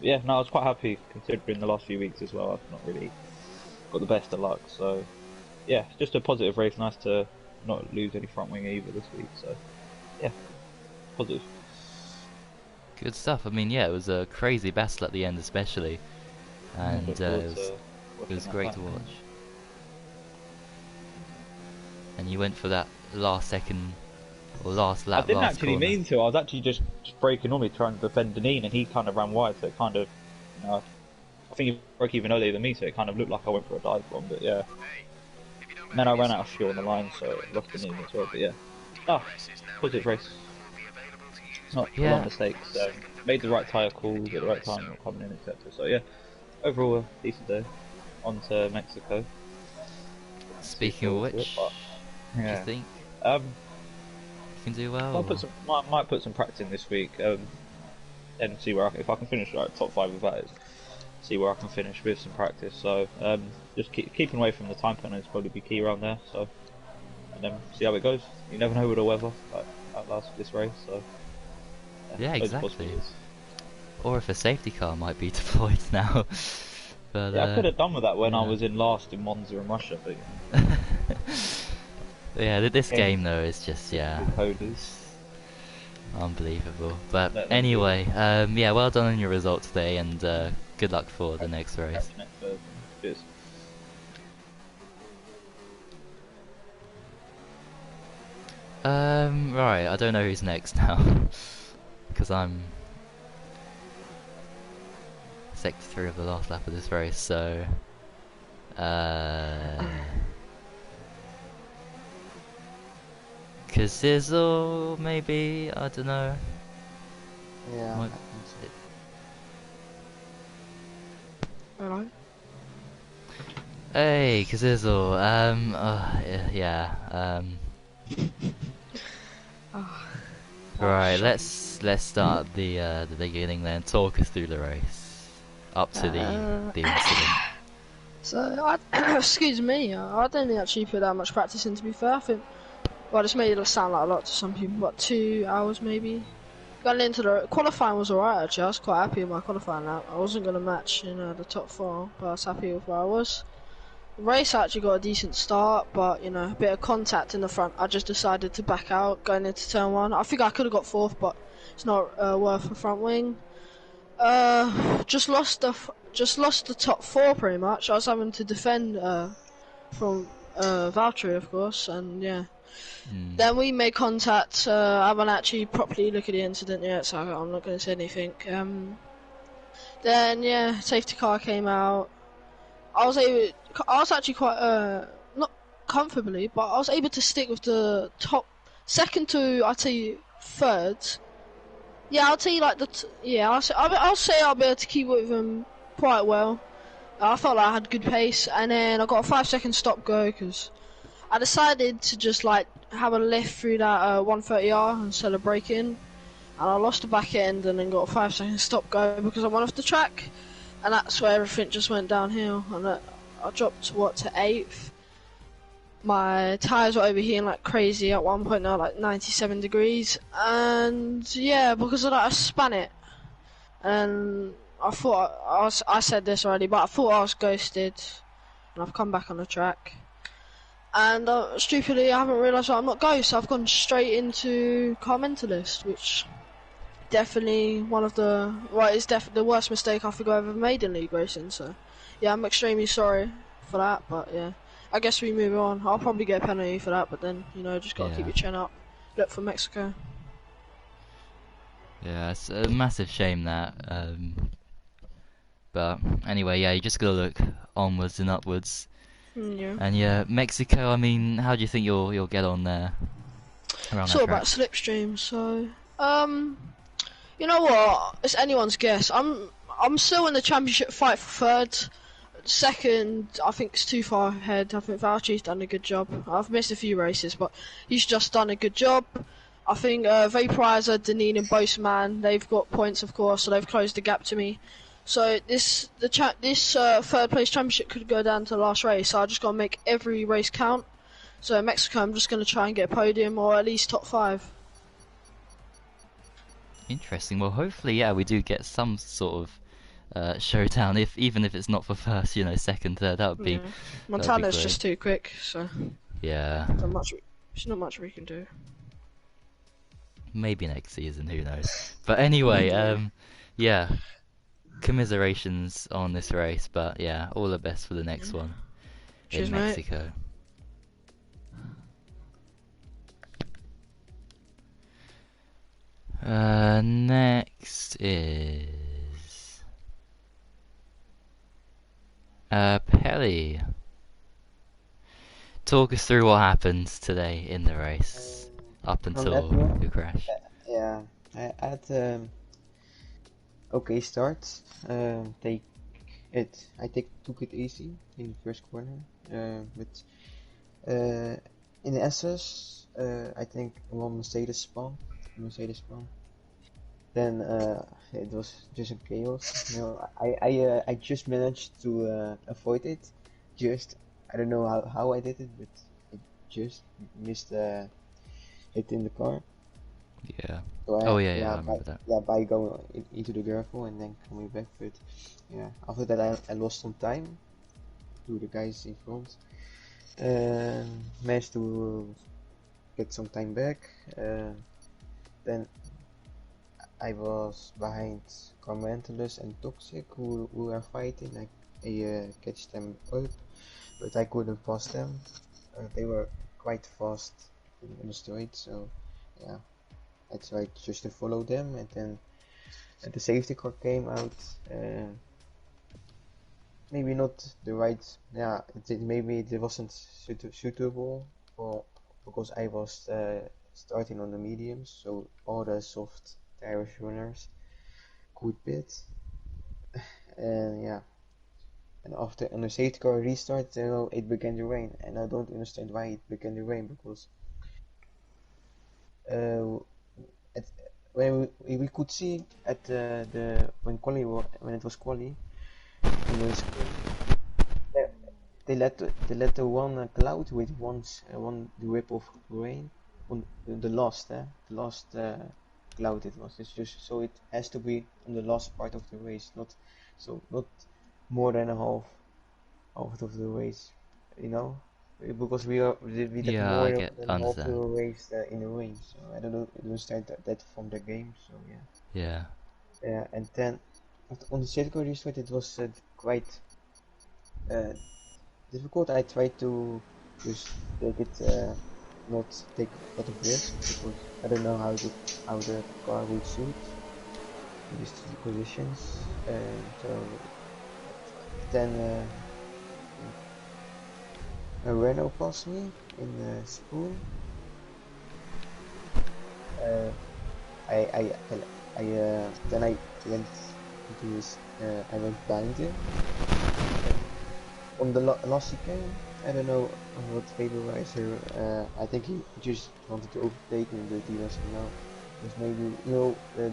Yeah, no, I was quite happy considering the last few weeks as well. I've not really got the best of luck, so yeah, just a positive race. Nice to not lose any front wing either this week, so yeah, positive. Good stuff. I mean, yeah, it was a crazy battle at the end, especially, and it was great to watch. And you went for that last second or last lap. I didn't last actually corner. mean to. I was actually just braking on me, trying to defend Deneen, and he kind of ran wide, so it kind of, you know, I think he broke even earlier than me, so it kind of looked like I went for a dive bomb. But yeah, and then I ran out of fuel on the line, so I lost Deneen as well. But yeah, positive race. Not a lot of mistakes. Made the right tyre calls at the right time, not coming in, etc. So yeah, overall a decent day. On to Mexico. Speaking of which, what do you think? You can do well. Might put some practice in this week, and see where if I can finish like top 5 of that, see where I can finish with some practice. So just keeping away from the time penalties probably be key around there. So and then see how it goes. You never know with the weather like last this race. So yeah, exactly. Or if a safety car might be deployed now. But, yeah, I could have done with that when I was in last in Monza and Russia, but yeah, this game though is just unbelievable. But anyway, yeah, well done on your result today, and good luck for the next race. Cheers. Right, I don't know who's next now, because I'm sector 3 of the last lap of this race, so Kazizzle, maybe, I don't know. Yeah. Hello. Hey, Kazizzle, yeah, right, let's start the beginning then. Talk us through the race. Up to the incident. So, excuse me, I didn't actually put that much practice in, to be fair. I think, well, this made it sound like a lot to some people, but 2 hours maybe. Going into the qualifying was alright actually. I was quite happy with my qualifying lap. I wasn't going to match, the top 4, but I was happy with where I was. The race actually got a decent start, but, a bit of contact in the front. I just decided to back out going into turn 1. I think I could have got 4th, but it's not worth a front wing. Just lost the top 4 pretty much. I was having to defend from Valtteri, of course, and yeah. Then we made contact. I haven't actually properly looked at the incident yet, so I'm not going to say anything. Then yeah, safety car came out. I was actually quite not comfortably, but I was able to stick with the top second to, I'd say, 3rd. Yeah, I'll tell you like I'll say I'll be able to keep with them quite well. I felt like I had good pace, and then I got a 5-second stop go because I decided to just like have a lift through that 130R instead of braking, and I lost the back end and then got a 5-second stop go because I went off the track, and that's where everything just went downhill, and I dropped to 8th. My tyres were overheating like crazy at one point now, like 97 degrees, and yeah, because of that I span it, and I thought I said this already, but I thought I was ghosted, and I've come back on the track, and stupidly I haven't realised that I'm not ghost, so I've gone straight into car mentalist, which definitely is definitely the worst mistake I think I've ever made in league racing, so yeah, I'm extremely sorry for that, but yeah. I guess we move on. I'll probably get a penalty for that, but then, just gotta keep your chin up. Look for Mexico. Yeah, it's a massive shame that. But anyway, yeah, you just gotta look onwards and upwards. Yeah. And yeah, Mexico. I mean, how do you think you'll get on there? It's all about slipstream. So, you know what? It's anyone's guess. I I'm still in the championship fight for third. Second, I think it's too far ahead. I think Valchi's done a good job. I've missed a few races, but he's just done a good job. I think Vaporizer, Deneen, and Boseman, they've got points, of course, so they've closed the gap to me. So this third place championship could go down to the last race. So I just got to make every race count. So in Mexico, I'm just going to try and get a podium or at least top 5. Interesting. Well, hopefully, yeah, we do get some sort of showdown. Even if it's not for first, you know, second, third, that would be. Montana's just too quick, so yeah. There's not much we can do. Maybe next season, who knows? But anyway, yeah. Commiserations on this race, but yeah, all the best for the next one Cheers, in mate. Mexico. Next is Pelly. Talk us through what happened today in the race up until your crash. Yeah, I had okay start. I took it easy in the first corner. But in the SS, I think one Mercedes spun. Then it was just a chaos. You know, I just managed to avoid it. I don't know how I did it, but I just missed it in the car. Yeah. So I remember that. Yeah, by going into the gravel and then coming back, but yeah, after that I lost some time to the guys in front. Managed to get some time back. Then I was behind Carmentalus and Toxic who were fighting. I catch them up, but I couldn't pass them. They were quite fast in the straight, so yeah. I tried just to follow them, and then the safety car came out. Maybe not the right. Yeah, maybe it wasn't suitable because I was starting on the mediums, so all the soft tire runners could pit. And yeah, and after on the safety car restart, it began to rain, and I don't understand why it began to rain because. When we could see at when it was quali in the screen, they let the one cloud with one drip of rain on the last cloud it was. It's just so it has to be on the last part of the race, not more than a half of the race, you know. Because we did more than half the race in the rain, so I don't understand that from the game. So yeah. Yeah, and then on the circuit restart it was quite difficult. I tried to just take it, not take a lot of risk because I don't know how the car would suit these two positions. So then. A Renault passed me in the spool. Then I went into his. I went behind him. On the last chicane, I don't know what vaporizer. I think he just wanted to overtake me, but he was because maybe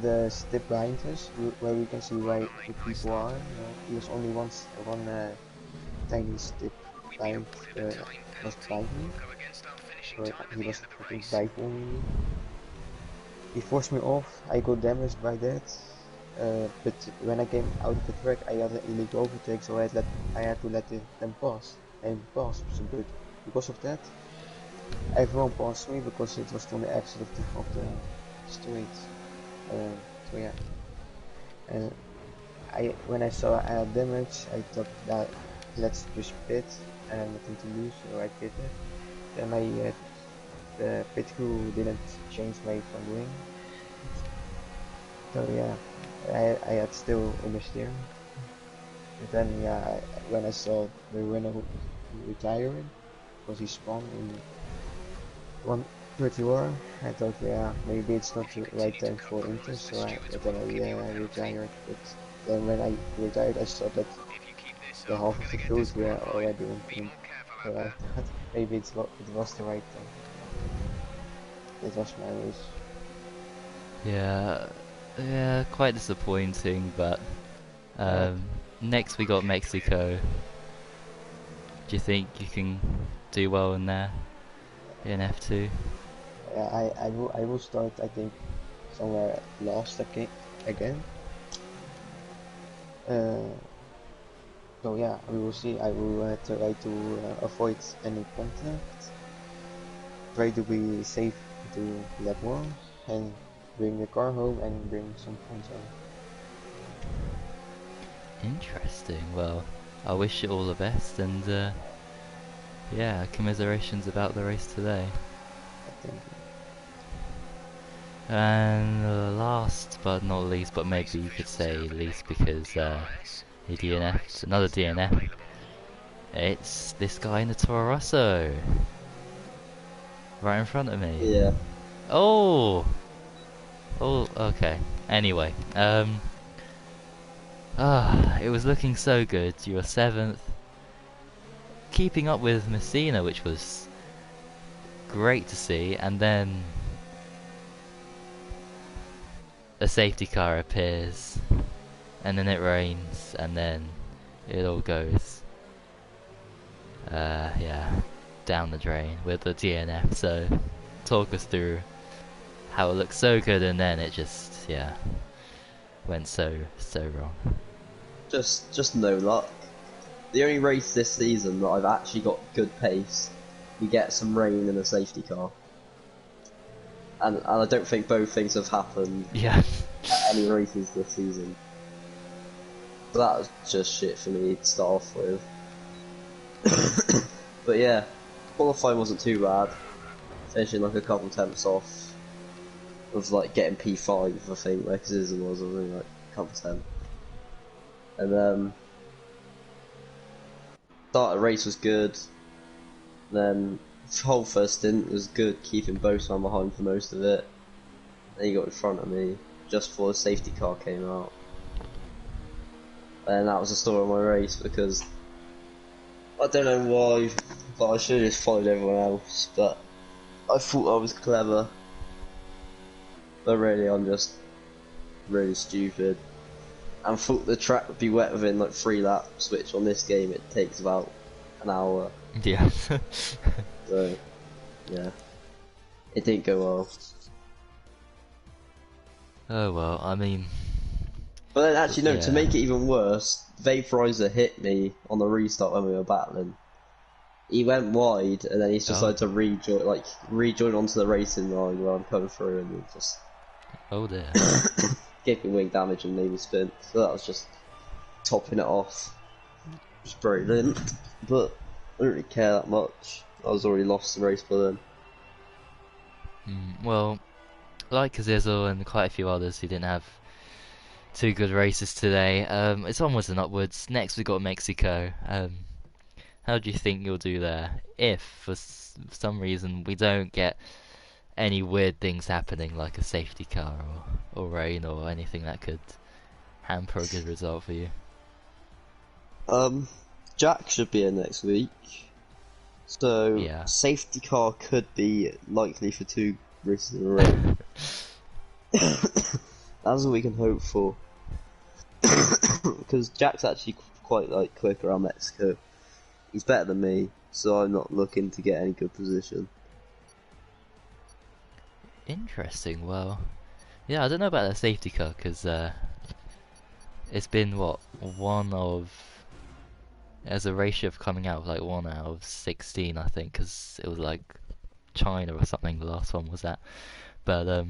the step behind us where we can see where the people are. He was only one tiny step. Was behind me, so he was I think diving me. He forced me off. I got damaged by that. But when I came out of the track, I had an illegal overtake, so I had to let them pass. So, but because of that, everyone passed me because it was on the exit of the straight. So yeah. When I saw I had damage, I thought that let's just pit. I had nothing to lose, so I pitted. Then the pit crew didn't change my front wing. So yeah, I had still in the steering. But then yeah, when I saw the Renault retiring, because he spun in 131, I thought yeah, maybe it's not the right time for Inter, so I retired. But then when I retired, I saw that the half of the crews were already in. So I thought maybe it was the right thing. It was my wish. Yeah, yeah, quite disappointing, but next we got Mexico. Do you think you can do well in there, in F2? Yeah, I will start, I think, somewhere last again. So yeah, we will see. I will try to avoid any contact, try to be safe to lap 1, and bring the car home and bring some points home. Interesting. Well, I wish you all the best, and yeah, commiserations about the race today. Thank you. And last but not least, but maybe you could say least because he DNF'd, another DNF. It's this guy in the Toro Rosso, right in front of me. Yeah. Oh, okay. Anyway, it was looking so good. You were 7th, keeping up with Messina, which was great to see, and then a safety car appears, and then it rains, and then it all goes, yeah, down the drain with the DNF. So, talk us through how it looked so good, and then it just, yeah, went so wrong. Just no luck. The only race this season that I've actually got good pace, we get some rain and a safety car. And I don't think both things have happened Yeah. at any races this season. So that was just shit for me to start off with. But yeah, qualifying wasn't too bad. Finishing like a couple tenths off of like getting P5, I think, where Kazizan was only like a couple tenths. And start of the race was good. Then the whole first stint was good, keeping Boseman behind for most of it. Then he got in front of me just before the safety car came out. And that was the story of my race, because I don't know why, but I should have just followed everyone else, but I thought I was clever. But really, I'm just really stupid. And thought the track would be wet within like 3 laps, which on this game it takes about an hour. Yeah. So, yeah. It didn't go well. Oh well, I mean... But then actually, no, yeah. to make it even worse, Vaporizer hit me on the restart when we were battling. He went wide, and then he's decided to rejoin onto the racing line where I'm coming through, and he just... Oh dear. gave me wing damage and made me spin. So that was just topping it off. Just brilliant. But I don't really care that much. I was already lost the race by then. Well, like Kazizzle and quite a few others who didn't have too good races today, it's onwards and upwards. Next we got Mexico. How do you think you'll do there? If, for some reason, we don't get any weird things happening, like a safety car or rain or anything that could hamper a good result for you. Jack should be in next week. So, Yeah. safety car could be likely for 2 races in a row. That's all we can hope for. Because Jack's actually quite like quick around Mexico. He's better than me, so I'm not looking to get any good position. Interesting. Well, yeah, I don't know about that safety car because it's been as a ratio of coming out like 1 out of 16, I think, because it was like China or something. The last one was at, but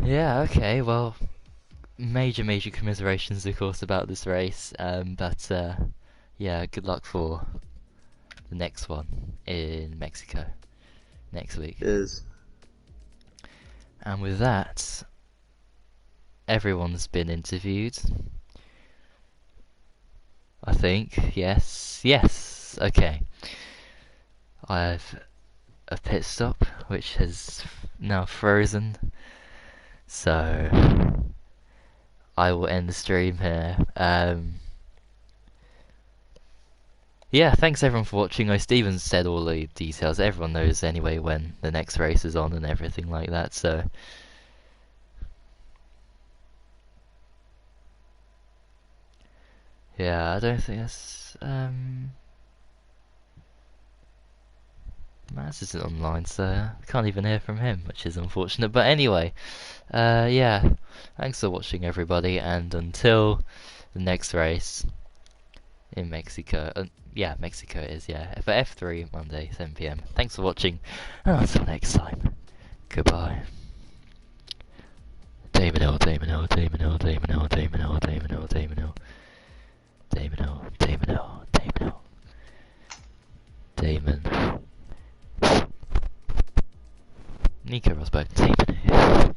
yeah, okay, well, major commiserations, of course, about this race, but yeah, good luck for the next one in Mexico next week. Cheers. And with that, everyone's been interviewed. I think, yes, okay. I have a pit stop, which has now frozen, so I will end the stream here. Yeah, thanks everyone for watching. Steven said all the details. Everyone knows anyway when the next race is on and everything like that, so... Yeah, I don't think that's... Maz isn't online, so I can't even hear from him, which is unfortunate. But anyway, yeah, thanks for watching everybody, and until the next race in Mexico, yeah, Mexico it is, yeah, for F3 Monday 7 PM. Thanks for watching, and until next time, goodbye. Damon Hill, Damon Hill, Damon Hill, Damon Hill, Damon Hill, Damon Hill, Damon Hill, Damon Hill, Damon Hill, Damon Hill, Damon. Nico Rosberg, Damon Hill.